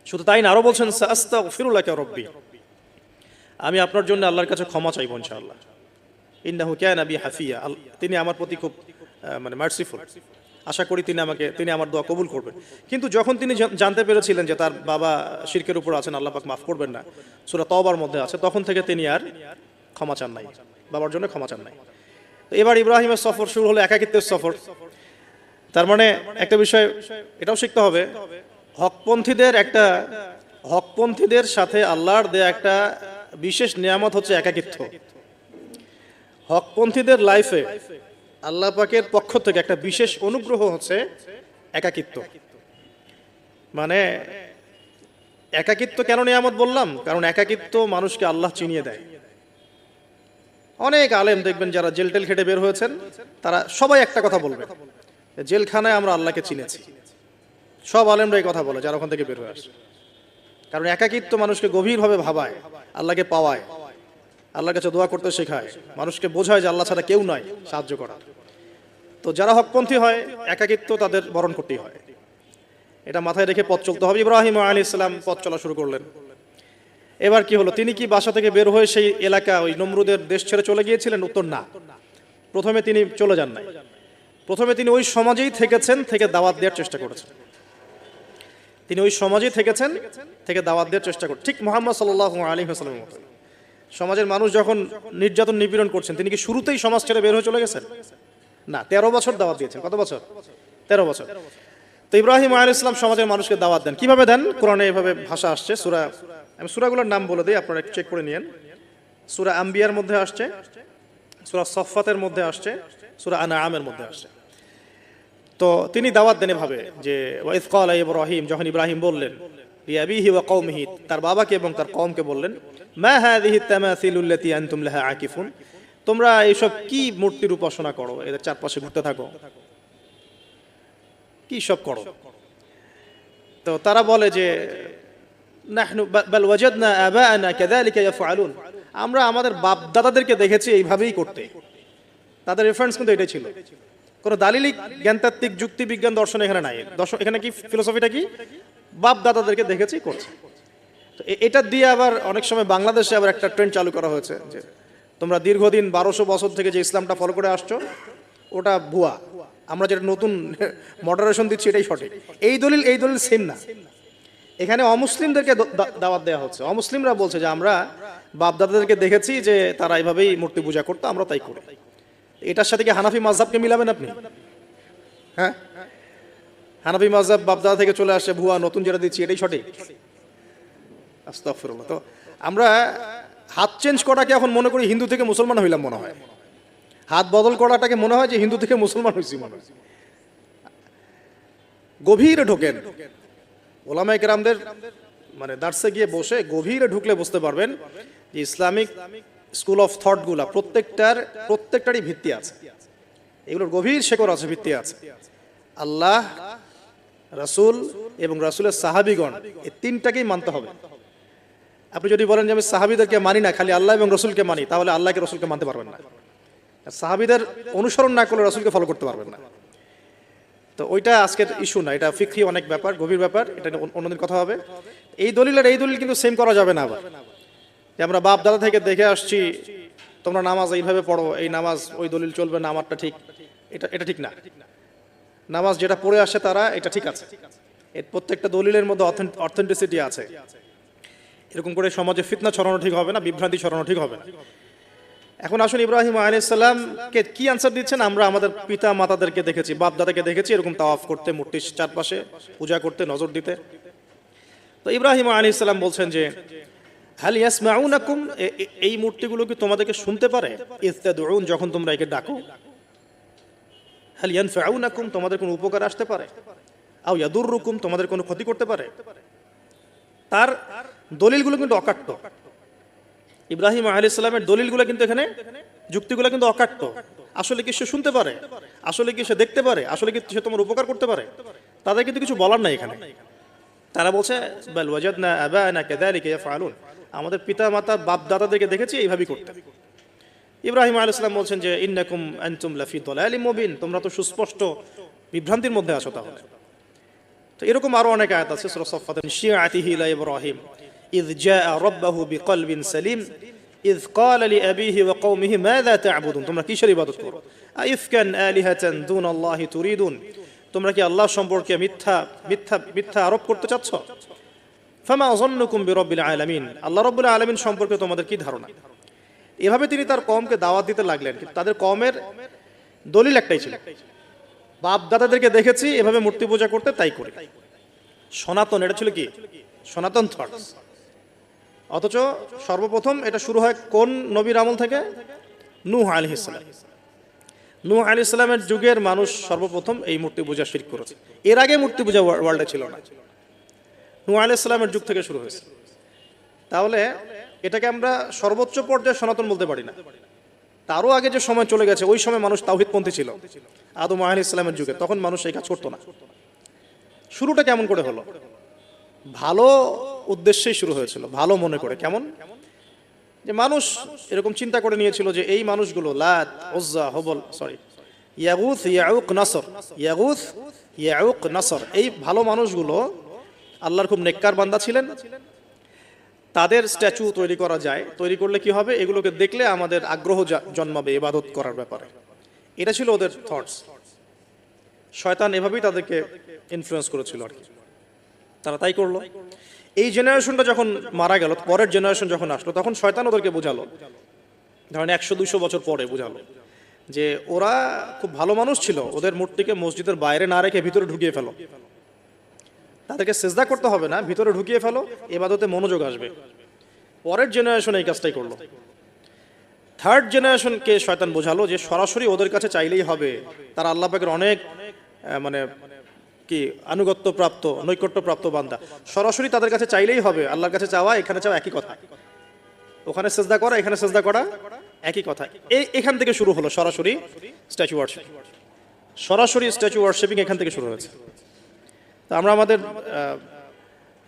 শুধু তাই না, আরো বলছেন আস্তাগফিরুল্লাহ রাব্বি, আমি আপনার জন্য আল্লাহর কাছে ক্ষমা চাইব ইনশাআল্লাহ। ইন্নাহু কানা বি হাফিয়া, তিনি আমার প্রতি খুব মার্সিফুল, আশা করি তিনি আমার দোয়া কবুল করবেন। কিন্তু যখন তিনি জানতে পেরেছিলেন যে তার বাবা শিরকের উপর আছেন, আল্লাহ পাক মাফ করবেন না, সূরা তওবার মধ্যে আছে, তখন থেকে তিনি আর ক্ষমা চান নাই, বাবার জন্য ক্ষমা চান নাই। তো এবার ইব্রাহিমের সফর শুরু হলো, একাকিত্বের সফর। তার মানে একটা বিষয় এটাও শিখতে হবে, হকপন্থীদের সাথে আল্লাহর দেয়া একটা বিশেষ নিয়ামত হচ্ছে একাকিত্ব। হকপন্থীদের লাইফে আল্লাহ পাকের পক্ষ থেকে একটা বিশেষ অনুগ্রহ হচ্ছে একাকিত্ব। মানে একাকিত্ব কেন নিয়ামত বললাম? কারণ একাকিত্ব মানুষকে আল্লাহ চিনিয়ে দেয়। অনেক আলেম দেখবেন যারা জেল টেল খেটে বের হয়েছেন, তারা সবাই একটা কথা বলবে, জেলখানায় আমরা আল্লাহকে চিনেছি। সব আলেমরা এই কথা বলে যারা ওখান থেকে বের হয়ে আসে। কারণ একাকিত্ব মানুষকে গভীরভাবে ভাবায়, আল্লাহকে পাওয়ায়। আল্লাহর কাছে দোয়া করতে শেখায়, মানুষকে বোঝায় যে আল্লাহ ছাড়া কেউ নয় সাহায্য করার। তো যারা হকপন্থী হয় একাকিত্ব তাদের বরণ করতেই হয়, এটা মাথায় রেখে পথ চলতে হবে। ইব্রাহিম আলাইহিস সালাম পথ চলা শুরু করলেন। এবার কি হলো, তিনি কি বাসা থেকে বের হয়ে সেই এলাকা ওই নমরুদের দেশ ছেড়ে চলে গিয়েছিলেন? উত্তর না, প্রথমে তিনি চলে যান নাই। প্রথমে তিনি ওই সমাজেই থেকেছেন, থেকে দাওয়াত দেওয়ার চেষ্টা করেছেন। তিনি ওই সমাজেই থেকেছেন, থেকে দাওয়াত দেওয়ার চেষ্টা করেন, ঠিক মুহাম্মদ সাল্লাল্লাহু আলাইহি ওয়াসাল্লামের মতো। সমাজের মানুষ যখন নির্যাতন নিপীড়ন করছেন, তিনি কি শুরুতেই সমাজ ছেড়ে বের হয়ে চলে গেছেন? না, 13 বছর দাওয়াত দিয়েছেন। কত বছর? 13 বছর। তো ইব্রাহিম আলাইহিস সালাম সমাজের মানুষকে দাওয়াত দেন। কিভাবে দেন? কোরআনে এভাবে ভাষা আসছে। সূরা, আমি সূরাগুলোর নাম বলে দিই, আপনারা চেক করে নিয়েন। সূরা আম্বিয়ার মধ্যে আসছে, সূরা সফফাতের মধ্যে আসছে, সূরা আনআমের মধ্যে আসছে। তো তিনি দাওয়াত দেন এভাবে যে ওয়াইজ ক্বালা ইব্রাহিম, যখন ইব্রাহিম বললেন লিআবিহি ওয়া কওমিহি, তার বাবাকে এবং তার কওমকে বললেন, মা হাযিহি তামাসিলুল্লাতী আনতুম লাহা আকিফুন, তোমরা এইসব কি মূর্তির উপাসনা করো, এদের চারপাশে ঘুরতে থাকো, কি সব করো? তো তারা বলে যে নাহনু বাল ওয়াজাদনা আবাআনা কাযালিকা ইয়াফআলুন, আমরা আমাদের বাপ দাদাদেরকে দেখেছি এইভাবেই করতে। তাদের রেফারেন্স কিন্তু এটাই ছিল, কোনো দালিলিক জ্ঞানতাত্ত্বিক যুক্তি বিজ্ঞান দর্শন এখানে নাই। দর্শন এখানে কি ফিলোসফিটা কি, বাপ দাদাদেরকে দেখেছি করছে। তো এটা দিয়ে আবার অনেক সময় বাংলাদেশে আবার একটা ট্রেন্ড চালু করা হয়েছে যে তোমরা দীর্ঘদিন 1200 বছর থেকে যে ইসলামটা ফলো করে আসছো ওটা ভুয়া, আমরা যেটা নতুন মডারেশন দিচ্ছি এটাই সঠিক। এই দলিল সেম না। এখানে অমুসলিমদেরকে দাওয়াত দেওয়া হচ্ছে। অমুসলিমরা বলছে যে আমরা বাপ দাদাদেরকে দেখেছি যে তারা এইভাবেই মূর্তি পূজা করতো, আমরা তাই করি। এটার সাথে কি হানাফি মাযহাবকে মিলাবেন আপনি? হ্যাঁ, হানাফি মাযহাব বাপ দাদা থেকে চলে আসে, ভুয়া, নতুন যেটা দিচ্ছি এটাই সঠিক। আস্তাগফিরুল্লাহ। তো আমরা হাত চেঞ্জ করাটাকে এখন মনে করি হিন্দু থেকে মুসলমান হইলাম মনে হয়, হাত বদল করাটাকে মনে হয় যে হিন্দু থেকে মুসলমান হয়েছি মনে হয়। গভীরে ঢোকেন, ওলামায়ে কেরামদের মানে দার্সে গিয়ে বসে গভীরে ঢুকলে বুঝতে পারবেন যে ইসলামিক স্কুল অফ থট গুলা প্রত্যেকটারই ভিত্তি আছে, এগুলোর গভীর শেকড় আছে, ভিত্তি আছে। আল্লাহ, রাসূল এবং রাসূলের সাহাবীগণ, এই তিনটাকেই মানতে হবে। আপনি যদি বলেন যে আমি সাহাবীদেরকে মানি না, খালি আল্লাহ এবং রাসূলকে মানি, তাহলে আল্লাহকে রাসূলকে মানতে পারবেন না। সাহাবীদের অনুসরণ না করলে রাসূলকে ফলো করতে পারবেন না। তো ওইটা আজকের ইস্যু না, এটা ফিকহি অনেক ব্যাপার, গভীর ব্যাপার, এটা অন্যদিন কথা হবে। এই দলিল কিন্তু সেম করা যাবে না আবার, যে আমরা বাপ দাদা থেকে দেখে আসছি তোমরা নামাজ এইভাবে পড়ো, এই নামাজ ওই দলিল চলবে না, আমারটা ঠিক, এটা ঠিক না। নামাজ যেটা পড়ে আসে তারা, এটা ঠিক আছে, এর প্রত্যেকটা দলিলের মধ্যে অথেন্টিসিটি আছে। এরকম করে সমাজে ফিতনা ছড়ানো ঠিক হবে না, বিভ্রান্তি ছড়ানো ঠিক হবে না। এখন আসুন ইব্রাহিম আলাইহিস সালামকে কি আনসার দিচ্ছেন? আমরা আমাদের পিতা মাতাদেরকে দেখেছি, বাপ দাদাকে দেখেছি এরকম তাওয়াফ করতে, মূর্তির চারপাশে পূজা করতে, নজর দিতে। তো ইব্রাহিম আলাইহিস সালাম বলছেন যে হাল ইয়াসমাউনাকুম, এই মূর্তিগুলো কি তোমাদেরকে শুনতে পারে? ইস্তাদউন, যখন তোমরা একে ডাকো। হাল ইয়ানফাউনাকুম, তোমাদের কোনো উপকার আসতে পারে? আও ইয়াদুররুকুম, তোমাদের কোনো ক্ষতি করতে পারে? তার দলিলগুলো কিন্তু অকাট্য। ইব্রাহিম আলাইহিস সালামের দলিলগুলো কিন্তু এখানে, যুক্তিগুলো কিন্তু অকাট্য। আসলে কি সে শুনতে পারে? আসলে কি সে দেখতে পারে? আসলে কি সে তোমার উপকার করতে পারে? তাদের কিন্তু কিছু বলার নাই এখানে। তারা বলছে বাল ওয়াজাদনা আবানা কাযালিকা ইয়াফআলুন, আমাদের পিতা মাতা বাপ দাদাদেরকে দেখেছি এইভাবেই করতে। ইব্রাহিম আলাইহিস সালাম বলছেন যে ইন্নাকুম আনতুম লাফি দালালিম মুবিন, তোমরা তো সুস্পষ্ট বিভ্রান্তির মধ্যে আছো তাহলে। তো এরকম আরো অনেক আয়াত আছে সূরা সাফফাত, শিয়াতিহি লা ইব্রাহিম ইয জাআ রাব্বাহু বিকলবিন সালিম ইয ক্বালা লিআবিহি ওয়া কওমিহি মাযা তা'বুদুন, তোমরা কিসের ইবাদত করো? আইফকান আলিহাতান দুনাল্লাহি তুরিদুন, তোমরা কি আল্লাহ সম্পর্কে মিথ্যা আরোপ করতে চাচ্ছ? ফামা যান্নুকুম বিরাব্বিল আলামিন, আল্লাহ রাব্বুল আলামিন সম্পর্কে তোমাদের কি ধারণা? এভাবে তিনি তার কওমকে দাওয়াত দিতে লাগলেন। কিন্তু তাদের কওমের দলিল একটাই ছিল, বাপ দাদাদেরকে দেখেছি এভাবে মূর্তি পূজা করতে, তাই করি। সনাতন, এটা ছিল কি সনাতন থটস। অথচ সর্বপ্রথম এটা শুরু হয় কোন নবীর আমল থেকে? নূহ আলাইহিস সালাম। নূহ আলাইহিস সালামের যুগের মানুষ সর্বপ্রথম এই মূর্তি পূজা শিরক করেছে। এর আগে মূর্তি পূজা ওয়ার্ল্ডে ছিল না, নূহ আলাইহিস সালামের যুগ থেকে শুরু হয়েছে। তাহলে এটাকে আমরা সর্বোচ্চ পর্যায়ে সনাতন বলতে পারি না। তারও আগে যে সময় চলে গেছে, ওই সময় মানুষ তাওহীদপন্থী ছিল। আদম আলাইহিস সালামের যুগে তখন মানুষ এই কাজ করতো না। শুরুটা কেমন করে হলো? ভালো উদ্দেশ্যেই শুরু হয়েছিল, ভালো মনে করে। কেমন? যে মানুষ এরকম চিন্তা করে নিয়েছিল যে এই মানুষগুলো লাত, উজ্জা, হবল, ইয়াগুথ, ইয়াউক, নাসর, ইয়াগুথ, ইয়াউক, নাসর, এই ভালো মানুষগুলো আল্লাহর খুব নেককার বান্দা ছিলেন, তাদের স্ট্যাচু তৈরি করা যায়, তৈরি করলে কি হবে, এগুলোকে দেখলে আমাদের আগ্রহ জন্মাবে ইবাদত করার ব্যাপারে। এটা ছিল ওদের থটস। শয়তান এভাবেই তাদেরকে ইনফ্লুয়েন্স করেছিল আর কি, তারা তাই করলো। এই জেনারেশনটা যখন মারা গেল, পরের জেনারেশন যখন আসলো, তখন শয়তান ওদেরকে বোঝালো, ধরেন 100-200 বছর পরে বোঝালো যে ওরা খুব ভালো মানুষ ছিল, ওদের মূর্তিকে মসজিদের বাইরে না রেখে ভিতরে ঢুকিয়ে ফেলো, তাদেরকে সেজদা করতে হবে না, ভিতরে ঢুকিয়ে ফেলো, ইবাদতে মনোযোগ আসবে। পরের জেনারেশন এই কাজটাই করলো। থার্ড জেনারেশনকে শয়তান বোঝালো যে সরাসরি ওদের কাছে চাইলেই হবে, তারা আল্লাহ পাকের অনেক মানে কি আনুগত্য প্রাপ্ত, নৈকট্য প্রাপ্ত বান্দা, সরাসরি তাদের কাছে চাইলেই হবে, আল্লাহর কাছে চাওয়া এখানে চাওয়া একই কথা, ওখানে সেজদা করা এখানে সেজদা করা একই কথা। এখান থেকে শুরু হলো সরাসরি স্ট্যাচু ওয়ার্শিপ, সরাসরি স্ট্যাচু ওয়ার্শিপিং এখান থেকে শুরু হয়েছে। তো আমরা আমাদের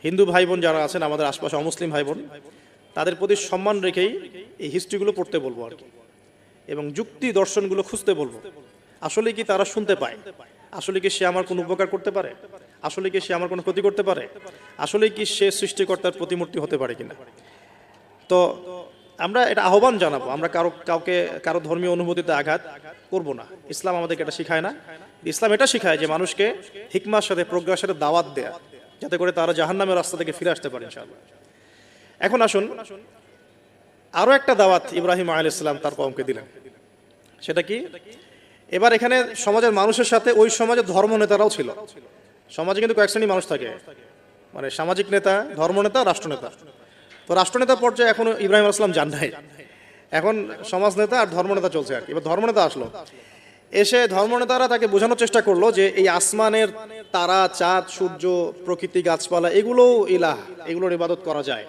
হিন্দু ভাই বোন যারা আছেন, আমাদের আশপাশে অমুসলিম ভাই বোন, তাদের প্রতি সম্মান রেখেই এই হিস্ট্রিগুলো পড়তে বলবো আর কি, এবং যুক্তি দর্শনগুলো খুঁজতে বলবো। আসলে কি তারা শুনতে পায়, আসলে কি সে আমার কোনো উপকার করতে পারে, আসলে কি সে আমার কোনো ক্ষতি করতে পারে, আসলে কি সে সৃষ্টিকর্তার প্রতিমূর্তি হতে পারে কিনা। তো আমরা এটা আহ্বান জানাবো, আমরা কারো ধর্মীয় অনুভূতিতে আঘাত করব না। ইসলাম আমাদেরকে এটা শিখায় না। ইসলাম এটা শিখায় যে মানুষকে হিকমার সাথে, প্রজ্ঞার সাথে দাওয়াত দেয়া, যাতে করে তারা জাহান্নামের রাস্তা থেকে ফিরে আসতে পারে ইনশাআল্লাহ। এখন আসুন, আরো একটা দাওয়াত ইব্রাহিম আলাইহিস সালাম তার কওমকে দিলেন। সেটা কি? এবার এখানে সমাজের মানুষের সাথে ওই সমাজের ধর্ম নেতারাও ছিল। সমাজে কিন্তু কয়েক শ্রেণীর মানুষ থাকে, মানে সামাজিক নেতা, ধর্মনেতা, রাষ্ট্রনেতা। তো রাষ্ট্রনেতা পর্যায়ে এখনো ইব্রাহিম আলাইহিস সালাম যান নাই, এখন সমাজ নেতা আর ধর্মনেতা চলছে আর কি। এবার ধর্মনেতা আসলো, এসে ধর্মনেতারা তাকে বোঝানোর চেষ্টা করলো যে এই আসমানের তারা, চাঁদ, সূর্য, প্রকৃতি, গাছপালা, এগুলোও ইলাহ, এগুলোর ইবাদত করা যায়।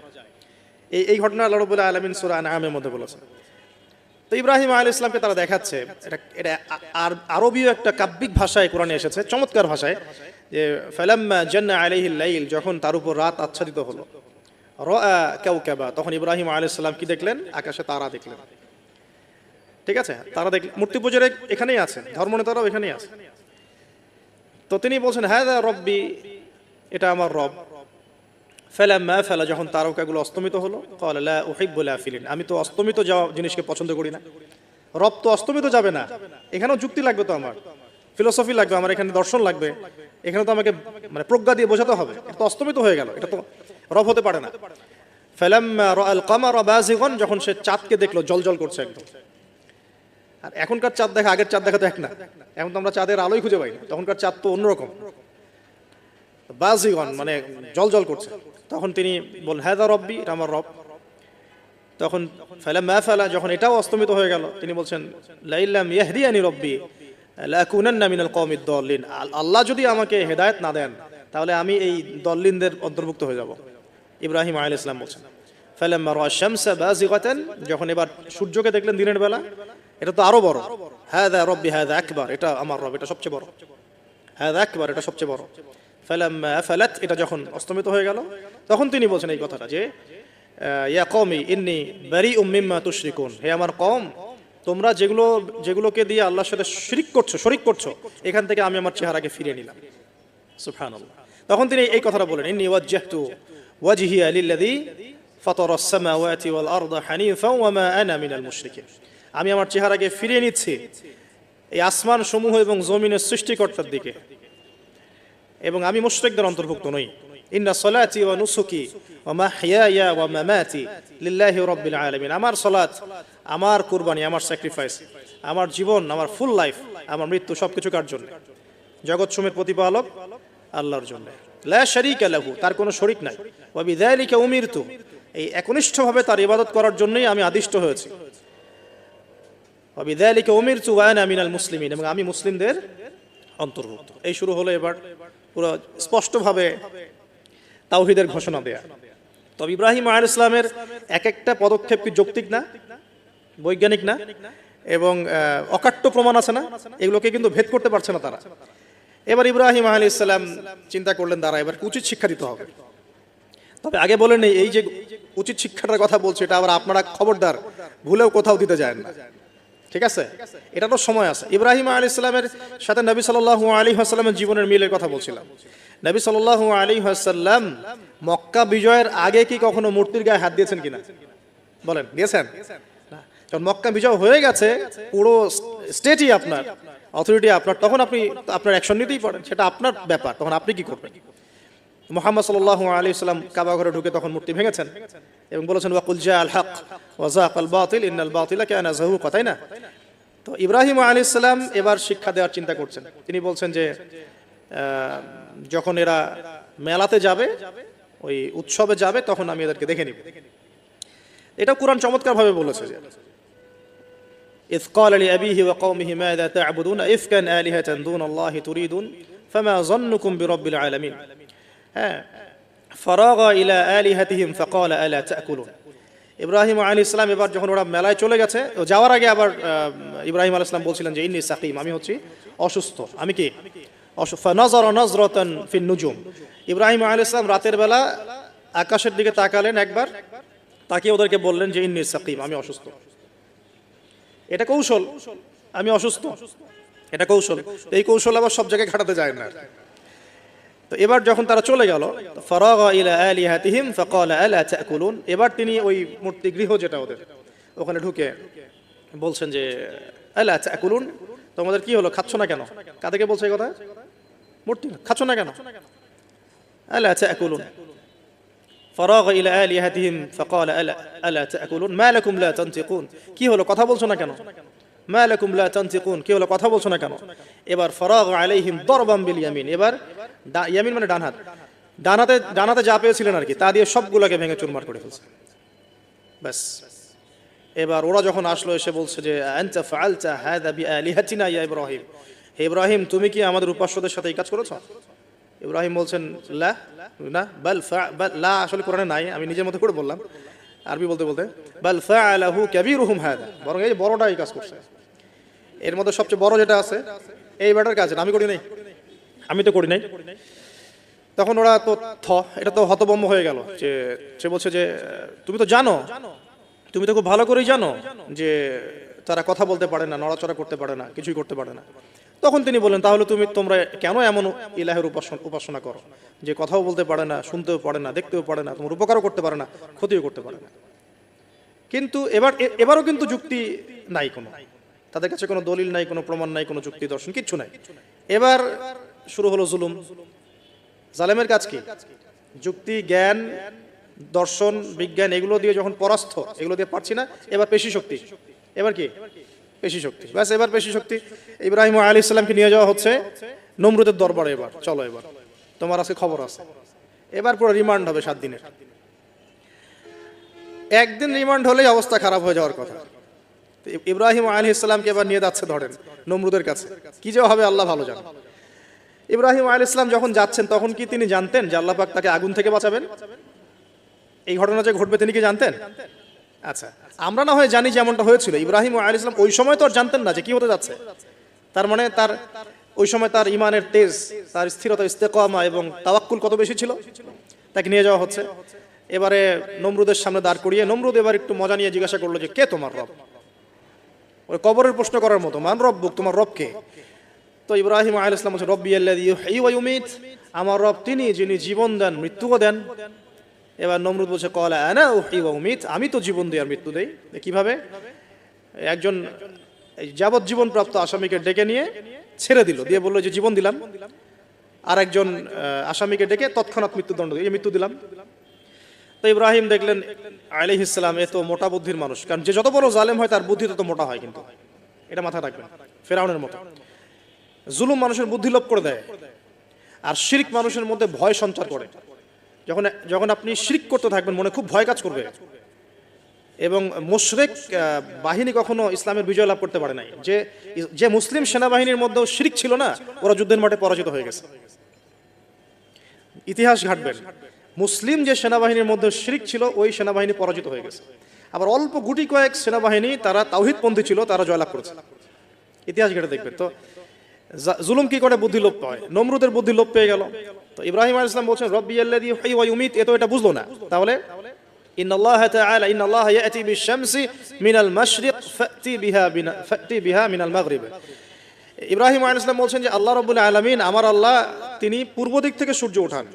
এই ঘটনা আল্লাহ রাব্বুল আলামিন সূরা আনআমের মধ্যে বলেছেন। তো ইব্রাহিম আলাইহিস সালামকে তারা দেখাচ্ছে, এটা আরবীয় একটা কাব্যিক ভাষায় কোরআনে এসেছে, চমৎকার ভাষায়, যে ফালাম্মা জান্না আলাইহিল লাইল, যখন তার উপর রাত আচ্ছাদিত হলো, রাআ কাওকাবা, তখন ইব্রাহিম আলাইহিস সালাম কি দেখলেন? আকাশে তারা দেখলেন। ঠিক আছে, তারা দেখলেন। মূর্তি পূজার এখানেই আছে, ধর্মনেতারাও এখানেই আছে। তো তিনি বলছেন হাযা রব্বি, এটা আমার রব। ফালাম্মা আফালা, যখন তারকাগুলো অস্তমিত হলো, ক্বালা লা উহিব্বুল আফিলিন, আমি তো অস্তমিত যাওয়া জিনিসকে পছন্দ করি না। রব তো অস্তমিত যাবে না, এখানেও যুক্তি লাগবে, তো আমার ফিলোসফি লাগবে, আমার এখানে দর্শন লাগবে, এখানে তো আমাকে মানে প্রজ্ঞা দিয়ে বোঝাতে হবে, এটা তো অস্তমিত হয়ে গেল, এটা তো রব হতে পারে না। ফালাম্মা রাআল কামারা বাযিগান, যখন সে চাঁদকে দেখলো জলজল করছে একদম। আর এখনকার চাঁদ দেখা আগের চাঁদ দেখা তো এক না, এখন তো আমরা চাঁদের আলোই খুঁজে পাই না, তখনকার চাঁদ তো অন্যরকম, বাযিগান মানে জলজল করছে। তখন তিনি বললেন হাযা রব্বি, এটা আমার রব। তখন ফালাম্মা আফালা, যখন এটাও অস্তমিত হয়ে গেল, তিনি বলছেন লাইল্লাম ইয়াহদিয়ানি রব্বি লাকুনান্না মিনাল কওমিদ দাল্লিন, আল্লাহ যদি আমাকে হেদায়েত না দেন তাহলে আমি এই দল্লিনদের অন্তর্ভুক্ত হয়ে যাব। ইব্রাহিম আলাইহিস সালাম বলছেন ফালাম্মা রাআ শামসা বাযিগাতান, যখন এবার সূর্যকে দেখলেন দিনের বেলা, এটা তো আরো বড়, হাযা রব্বি হাযা আকবার, এটা আমার রব, এটা সবচেয়ে বড়, হাযা আকবার, এটা সবচেয়ে বড়। ফালাম্মা আফালাত, এটা যখন অস্তমিত হয়ে গেল, তখন তিনি বলছেন এই কথাটা যে ইয়া কওমি ইন্নী বারিউম মিম্মা তুশরিকুন, হে আমার কওম, তোমরা যেগুলোকে দিয়ে আল্লাহর সাথে শরীক করছো, এখান থেকে আমি আমার চেহারাকে ফিরিয়ে নিলাম। সুবহানাল্লাহ। তখন তিনি এই কথাটা বলেন ইন্নী ওয়াজ্জাহতু ওয়াজহিয়া লিল্লাযী ফাতারাস সামাওয়াতি ওয়াল আরদা হানিফাও ওয়া মা আনা মিনাল মুশরিকিন, আমি আমার চেহারাকে ফিরিয়ে নিচ্ছি এই আসমান সমূহ এবং জমিনের সৃষ্টিকর্তার দিকে, এবং আমি মুশরিকদের অন্তর্ভুক্ত নই। ইন্না সলাতি ওয়া নুসুকি ওয়া মাহইয়ায়া ওয়া মামাতি লিল্লাহি রাব্বিল আলামিন, আমার সালাত, আমার কুরবানি, আমার স্যাক্রিফাইস, আমার জীবন, আমার ফুল লাইফ, আমার মৃত্যু, সবকিছু কার জন্য? জগৎসমূহের প্রতিপালক আল্লাহর জন্য। লা শারীকা লাহু, তার কোনো শরীক নাই। ওয়া বিযালিকা উমিরতু, এই একনিষ্ঠভাবে তার ইবাদত করার জন্যই আমি আদিষ্ট হয়েছি। ওয়া বিযালিকা উমিরতু ওয়া আনা মিনাল মুসলিমিন, এবং আমি মুসলিমদের অন্তর্ভুক্ত। এই শুরু হলো এবার পুরো স্পষ্টভাবে তাওহীদের ঘোষণা দেয়া। তবে ইব্রাহিম আলাইহিস সালামের এক একটা পদক্ষেপ কি যৌক্তিক না, বৈজ্ঞানিক না, এবং অকাট্য প্রমাণ আছে না, এগুলোকে কিন্তু ভেদ করতে পারছে না তারা। এবার ইব্রাহিম আলাইহিস সালাম চিন্তা করলেন, দ্বারা এবার উচিত শিক্ষা দিতে হবে। তবে আগে বলে নেই, এই যে উচিত শিক্ষাটার কথা বলছে, এটা আবার আপনারা খবরদার ভুলেও কোথাও দিতে যায় না, ঠিক আছে? এটা তো সময় আছে। ইব্রাহিম আলাইহিস সালামের সাথে নবী সাল্লাল্লাহু আলাইহি ওয়াসাল্লামের জীবনের মিলের কথা বলছিলাম। নবী সাল্লাল্লাহু আলাইহি ওয়াসাল্লাম মক্কা বিজয়ের আগে কি কখনো মূর্তির গায়ে হাত দিয়েছেন কিনা? বলেন, দিয়েছেন? না। যখন মক্কা বিজয় হয়ে গেছে, পুরো স্টেটই আপনার, অথরিটি আপনার, তখন আপনি আপনার অ্যাকশন নিতেই পারেন, সেটা আপনার ব্যাপার। তখন আপনি কি করবেন? মুহাম্মদ সাল্লাল্লাহু আলাইহি ওয়াসাল্লাম কাবা ঘরে ঢুকে তখন মূর্তি ভেঙেছেন এবং বলেছেন ওয়াকুল জাআল হক ওয়া যাকাল বাতিল ইন্নাল বাতিলা কানা যাহুকা, তাই না? তো ইব্রাহিম আলাইহিস সালাম এবার শিক্ষা দেওয়ার চিন্তা করছেন। তিনি বলছেন যে যখন এরা মেলাতে যাবে, ওই উৎসবে যাবে, তখন আমি এদেরকে দেখে নিব। এটা কুরআন চমৎকার ভাবে বলেছে যে ইয ক্বালা লিআবিহি ওয়া কওমিহি মাযা তা'বুদুনা ইফকান আলিহাতান দুনাল্লাহি তুরিদুন ফামা যান্নুকুম বিরাব্বিল আলামিন। হ্যাঁ, ফারাগা ইলা আলিহাতিহিম ফাকালা আলা তা'কুলুন। ইব্রাহিম আলাইহিস সালাম এবার যখন ওরা মেলায় চলে গেছে, যাওয়ার আগে আবার ইব্রাহিম আলাইহিস সালাম বলছিলেন যে ইন্নী সাকিম, আমি হচ্ছি অসুস্থ। আমি কি অসুস্থ? ফানাযারা নাযরাতান ফিন নুজুম। ইব্রাহিম আলাইহিস সালাম রাতের বেলা আকাশের দিকে তাকালেন একবার, তাকিয়ে ওদেরকে বললেন যে ইন্নী সাকিম, আমি অসুস্থ। এটা কৌশল, আমি অসুস্থ, এটা কৌশল। এই কৌশল আবার সব জায়গায় খাটাতে যায় না। তো এবার যখন তারা চলে গেল, ফারাগা ইলা আলিহাতিহিম ফাকালা আলা তা'কুলুন, এবার তিনি ওই মূর্তি গৃহ যেটা ওদের, ওখানে ঢুকে বলছেন যে আলা তা'কুলুন, তোমাদের কি হলো, খাচ্ছ না কেন? কাদেরকে বলছে এই কথা? মূর্তি, খাচ্ছ না কেন? আলা তা'কুলুন। ফারাগা ইলা আলিহাতিহিম ফাকালা আলা তা'কুলুন মা লাকুম লা তানতিকুন, কি হলো, কথা বলছো না কেন? মা লাকুম লা তানতিকুন, কি হলো, কথা বলছো না কেন? এবার ফারাগা আলাইহিম দারবাম বিল ইয়ামিন, এবার ইয়ামিন মানে ডান হাত, ডানাতে যা পেয়েছিলেন আর কি, তা দিয়ে সবগুলোকে ভেঙে চুরমার করে ফেলছে। ব্যাস। এবার ওরা যখন আসলো, এসে বলছে যে আনতা ফাআলতা হাযা বিআলিহাতিনা ইয়া ইব্রাহিম, হে ইব্রাহিম, তুমি কি আমাদের উপাস্যদের সাথে এই কাজ করেছো? ইব্রাহিম বলছেন লা, না, বাল লা আসলে কোরআনে নাই, আমি নিজের মতো করে বললাম আরবি বলতে বলতে। বাল ফাআলাহু কাবীরুহুম হাযা, বরং এই বড়টা এই কাজ করছে। এর মধ্যে সবচেয়ে বড় যেটা আছে, এই ব্যাটার কাজ, আমি করি নাই, আমি তো করি নাই। তখন ওরা তো এটা তো হতভম্ব হয়ে গেল, যে সে বলছে যে তুমি তো জানো, তুমি তো খুব ভালো করেই জানো যে তারা কথা বলতে পারে না, নড়াচড়া করতে পারে না, কিছুই করতে পারে না। তখন তিনি বললেন তাহলে তোমরা কেন এমন ইলাহের উপাসনা করো যে কথাও বলতে পারে না, শুনতেও পারে না, দেখতেও পারে না, তোমার উপকারও করতে পারে না, ক্ষতিও করতে পারে না। কিন্তু এবারও কিন্তু যুক্তি নাই, কোনো তাদের কাছে কোনো দলিল নাই, কোনো প্রমাণ নাই, কোনো যুক্তি দর্শন কিচ্ছু নাই। এবার শুরু হলো জুলুম। জালেমের কাজ কি? যুক্তি, জ্ঞান, দর্শন, বিজ্ঞান এগুলো দিয়ে যখন পরাস্ত, এগুলো দিয়ে পারছি না, এবার পেশি শক্তি। এবার কি? পেশি শক্তি। ব্যাস, এবার পেশি শক্তি। ইব্রাহিম আলাইহিস সালামকে নিয়ে যাওয়া হচ্ছে নমরুদের দরবারে। এবার চলো, এবার তোমার আজকে খবর আছে। এবার পুরো রিমান্ড হবে 7 দিনের। একদিন রিমান্ড হলেই অবস্থা খারাপ হয়ে যাওয়ার কথা। ইব্রাহিম আলাইহিস সালামকে এবার নিয়ে যাচ্ছে ধরেন নমরুদের কাছে। কি যে হবে আল্লাহ ভালো জানেন। ইব্রাহিম আলাইহিস সালাম যখন যাচ্ছেন, তখন কি তিনি জানতেন যে আল্লাহ পাক তাকে আগুন থেকে বাঁচাবেন? এই ঘটনা যে ঘটবে তিনি কি জানতেন? আচ্ছা, আমরা না হয় জানি যেমনটা হয়েছিল। ইব্রাহিম আলাইহিস সালাম ওই সময় তো আর জানতেন না যে কি হতে যাচ্ছে। তার মানে তার ওই সময় তার ইমানের তেজ, তার স্থিরতা, ইস্তেকামা এবং তাওয়াক্কুল কত বেশি ছিল। তাকে নিয়ে যাওয়া হচ্ছে। এবারে নমরুদের সামনে দাঁড় করিয়ে নমরুদ এবার একটু মজা নিয়ে জিজ্ঞাসা করলো যে কে তোমার রব? ওই কবরের প্রশ্ন করার মতো, মান রব্বুক, তোমার রব কে? তো ইব্রাহিম আলাইহিস সালাম বলছেন রব্বি আল্লাযী ইউহয়ী ওয়া ইউমীত, আমার রব তিনি যিনি জীবন দেন, মৃত্যুও দেন। এবার নমরুদ বলছে ক্বালা আনা উহয়ী ওয়া উমীত, আমি তো জীবন দিই আর মৃত্যু দেই। কিভাবে? একজন যাবজ্জীবন প্রাপ্ত আসামিকে ডেকে নিয়ে ছেড়ে দিল, দিয়ে বললো যে জীবন দিলাম। আর একজন আসামিকে ডেকে তৎক্ষণাৎ মৃত্যুদণ্ড দিয়ে মৃত্যু দিলাম। তো ইব্রাহিম দেখলেন আলাইহিস সালাম এ তো মোটা বুদ্ধির মানুষ, কারণ যে যত বড় জালেম হয় তার বুদ্ধি তত মোটা হয়, কিন্তু এটা মাথায় রাখবেন। ফেরাউনের মতো জুলুম মানুষের বুদ্ধি লোপ করে দেয়, আর শিরক মানুষের মধ্যে ভয় সঞ্চার করে। যখন আপনি শিরক করতে থাকবেন, মনে খুব ভয় কাজ করবে। এবং মুশরিক বাহিনী কখনো ইসলামের বিজয় লাভ করতে পারে নাই। যে মুসলিম সেনাবাহিনীর মধ্যেও শিরক ছিল না, ওরা যুদ্ধের মাঠে পরাজিত হয়ে গেছে। ইতিহাস ঘাটবেন, মুসলিম যে সেনাবাহিনীর মধ্যে শিরক ছিল, ওই সেনাবাহিনী পরাজিত হয়ে গেছে। আবার অল্প গুটি কয়েক সেনাবাহিনী তারা তাওহীদপন্থী ছিল, তারা জয়লাভ করেছে। ইতিহাস ঘেটে দেখবেন। তো জুলুম কি করে বুদ্ধি লোপ পায়, নমরুদের বুদ্ধি লোপ পেয়ে গেল। তো ইব্রাহিম আলাইহিস সালাম বলছেন রব্বি আল্লাযী ইউহয়ী ওয়া ইউমীত, এ তো এটা বুঝলো না। তাহলে ইন্নাল্লাহা তাআলা ইন্নাল্লাহা ইয়াতি বিশ-শামসি মিনাল মাশরিক ফাতি বিহা মিনাল মাগরিব। ইব্রাহিম আলাইহিস সালাম বলছেন যে আল্লাহ রাব্বুল আলামিন, আমার আল্লাহ, তিনি পূর্ব দিক থেকে সূর্য ওঠান।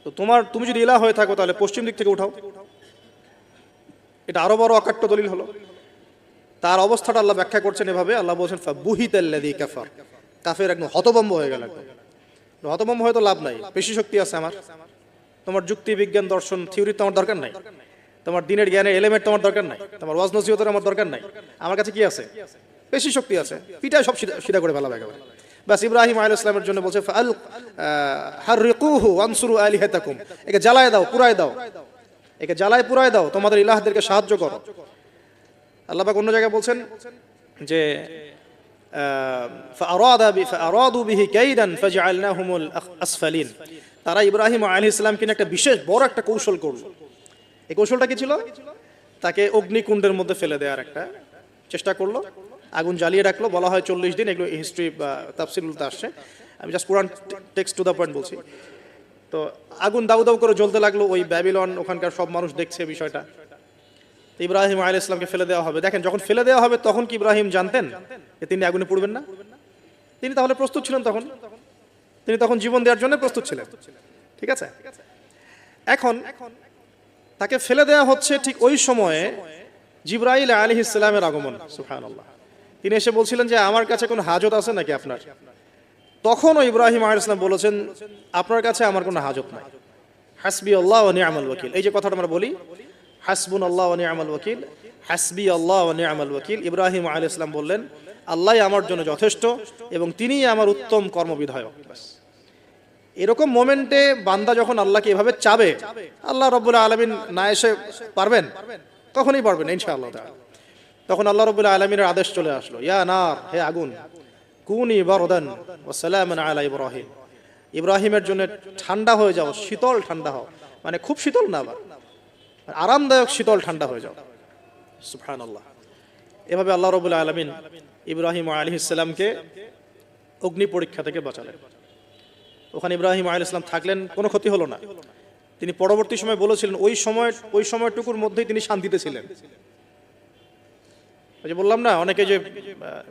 তো তুমি যদি ইলাহ হয়ে থাকো তাহলে পশ্চিম দিক থেকে উঠাও। এটা আরো বড় অকাট্য দলিল হলো। তার অবস্থাটা আল্লাহ ব্যাখ্যা করছেন এভাবে, আল্লাহ বলছেন ফাবুহিতাল্লাযী কাফার, কাফের একদম হতভম্ব হয়ে গেল। হতভম্ব হয়ে তো লাভ নাই, বেশি শক্তি আছে আমার, তোমার যুক্তি বিজ্ঞান দর্শন থিওরি তো আমার দরকার নাই, তোমার দিনের জ্ঞানের এলিমেন্ট তোমার দরকার নাই, তোমার ওয়াজ নসিহতের আমার দরকার নাই, আমার কাছে কি আছে? বেশি শক্তি আছে, পিটায় সব সিধা করে ফেলা একেবারে। বাস ইব্রাহিম আলাইহিস সালামের জন্য বলছে ফাল হাররিকুহু ওয়ানসুরু আলিহাতাকুম, একে জ্বালায় দাও, পুরায় দাও, একে জ্বালায় পুরায় দাও, তোমাদের ইলাহদেরকে সাহায্য করো। আল্লাহ পাক অন্য জায়গায় বলছেন যে ফাআরাদু বিহি কাইদান ফাজআলনাহুমুল আসফালিন, তারা ইব্রাহিম আলাইহিস সালামকে নিয়ে একটা বিশেষ বড় একটা কৌশল করলো। এই কৌশলটা কি ছিল? তাকে অগ্নিকুণ্ডের মধ্যে ফেলে দেওয়ার একটা চেষ্টা করলো, আগুন জ্বালিয়ে রাখলো। বলা হয় 40 দিন, এগুলো হিস্ট্রি বা তাফসীরুলতে আসছে, আমি just Quran text to the point বলছি। তো আগুন দাউ দাউ করে জ্বলতে লাগলো, ওই ব্যাবিলন ওখানকার সব মানুষ দেখছে বিষয়টা। ইব্রাহিম আলাইহিস সালামকে ফেলে দেওয়া হবে। দেখেন, যখন ফেলে দেওয়া হবে তখন কি ইব্রাহিম জানতেন যে তিনি আগুনে পুড়বেন না? তিনি তাহলে প্রস্তুত ছিলেন, তিনি তখন জীবন দেওয়ার জন্য প্রস্তুত ছিলেন। ঠিক আছে, এখন তাকে ফেলে দেওয়া হচ্ছে, ঠিক ওই সময়ে জিবরাইল আলাইহিস সালামের আগমন। সুবহানাল্লাহ। তিনি এসে বলছিলেন যে আমার কাছে কোনো হাজত আছে নাকি আপনার? তখনও ইব্রাহিম আলাইহিস সালাম বলেছেন আপনার কাছে আমার কোনো হাজত নাই। হাসবি আল্লাহ ওয়া নি'মাল ওয়াকিল, এই যে কথাটা আমরা বলি হাসবুনাল্লাহু ওয়া নি'মাল ওয়াকিল, হাসবি আল্লাহ ওয়া নি'মাল ওয়াকিল, ইব্রাহিম আলাইহিস সালাম বললেন আল্লাহই আমার জন্য যথেষ্ট এবং তিনিই আমার উত্তম কর্মবিধায়ক। এরকম মোমেন্টে বান্দা যখন আল্লাহকে এভাবে চাবে, আল্লাহ রাব্বুল আলামিন না এসে পারবেন? কখনোই পারবেন ইনশাআল্লাহ তাআলা। তখন আল্লাহ রাব্বুল আলামিনের আদেশ চলে আসলো, ইয়া নার, হে আগুন, কুনি বারদান ওয়া সালামান আলা ইব্রাহিম, ইব্রাহিমের জন্য ঠান্ডা হয়ে যাও, শীতল ঠান্ডা হও, মানে খুব শীতল না, আবার আরামদায়ক শীতল ঠান্ডা হয়ে যাও। সুবহানাল্লাহ। এভাবে আল্লাহ রাব্বুল আলামিন ইব্রাহিম আলাইহিস সালামকে অগ্নি পরীক্ষা থেকে বাঁচালেন। ওখানে ইব্রাহিম আলাইহিস সালাম থাকলেন, কোনো ক্ষতি হলো না। তিনি পরবর্তী সময় বলেছিলেন ওই সময়টুকুর মধ্যেই তিনি শান্তিতে ছিলেন। ওই যে বললাম না, অনেকে যে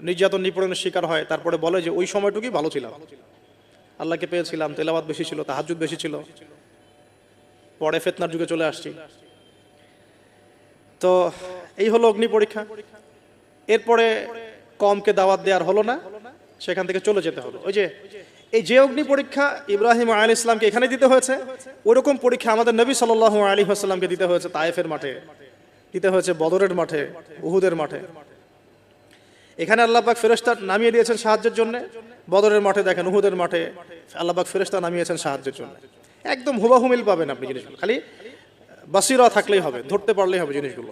নির্যাতন নিপীড়নের শিকার হয় তারপরে বলে যে ওই সময়টুকুই ভালো ছিলাম, আল্লাহকে পেয়েছিলাম, তেলাওয়াত বেশি ছিল, তাহাজ্জুদ বেশি ছিল, পরে ফিতনার যুগে চলে আসছি। তো এই হলো অগ্নি পরীক্ষা। এরপরে কমকে দাওয়াত দেওয়ার হলো না, সেখান থেকে চলে যেতে হলো। ওই যে এই যে অগ্নি পরীক্ষা ইব্রাহিম আলাইহিস সালামকে এখানে দিতে হয়েছে, ওইরকম পরীক্ষা আমাদের নবী সাল্লাল্লাহু আলাইহি ওয়াসাল্লামকে দিতে হয়েছে তায়েফের মাঠে, দিতে হয়েছে বদরের মাঠে, উহুদের মাঠে। এখানে আল্লাহ পাক ফেরেশতা নামিয়ে দিয়েছেন সাহায্যের জন্য, বদরের মাঠে দেখেন, উহুদের মাঠে আল্লাহ পাক ফেরেশতা নামিয়েছেন সাহায্যের জন্য। একদম হুবাহু মিল পাবেন আপনি জিনিসগুলো, খালি বাসিরা থাকলেই হবে, ধরতে পারলেই হবে জিনিসগুলো।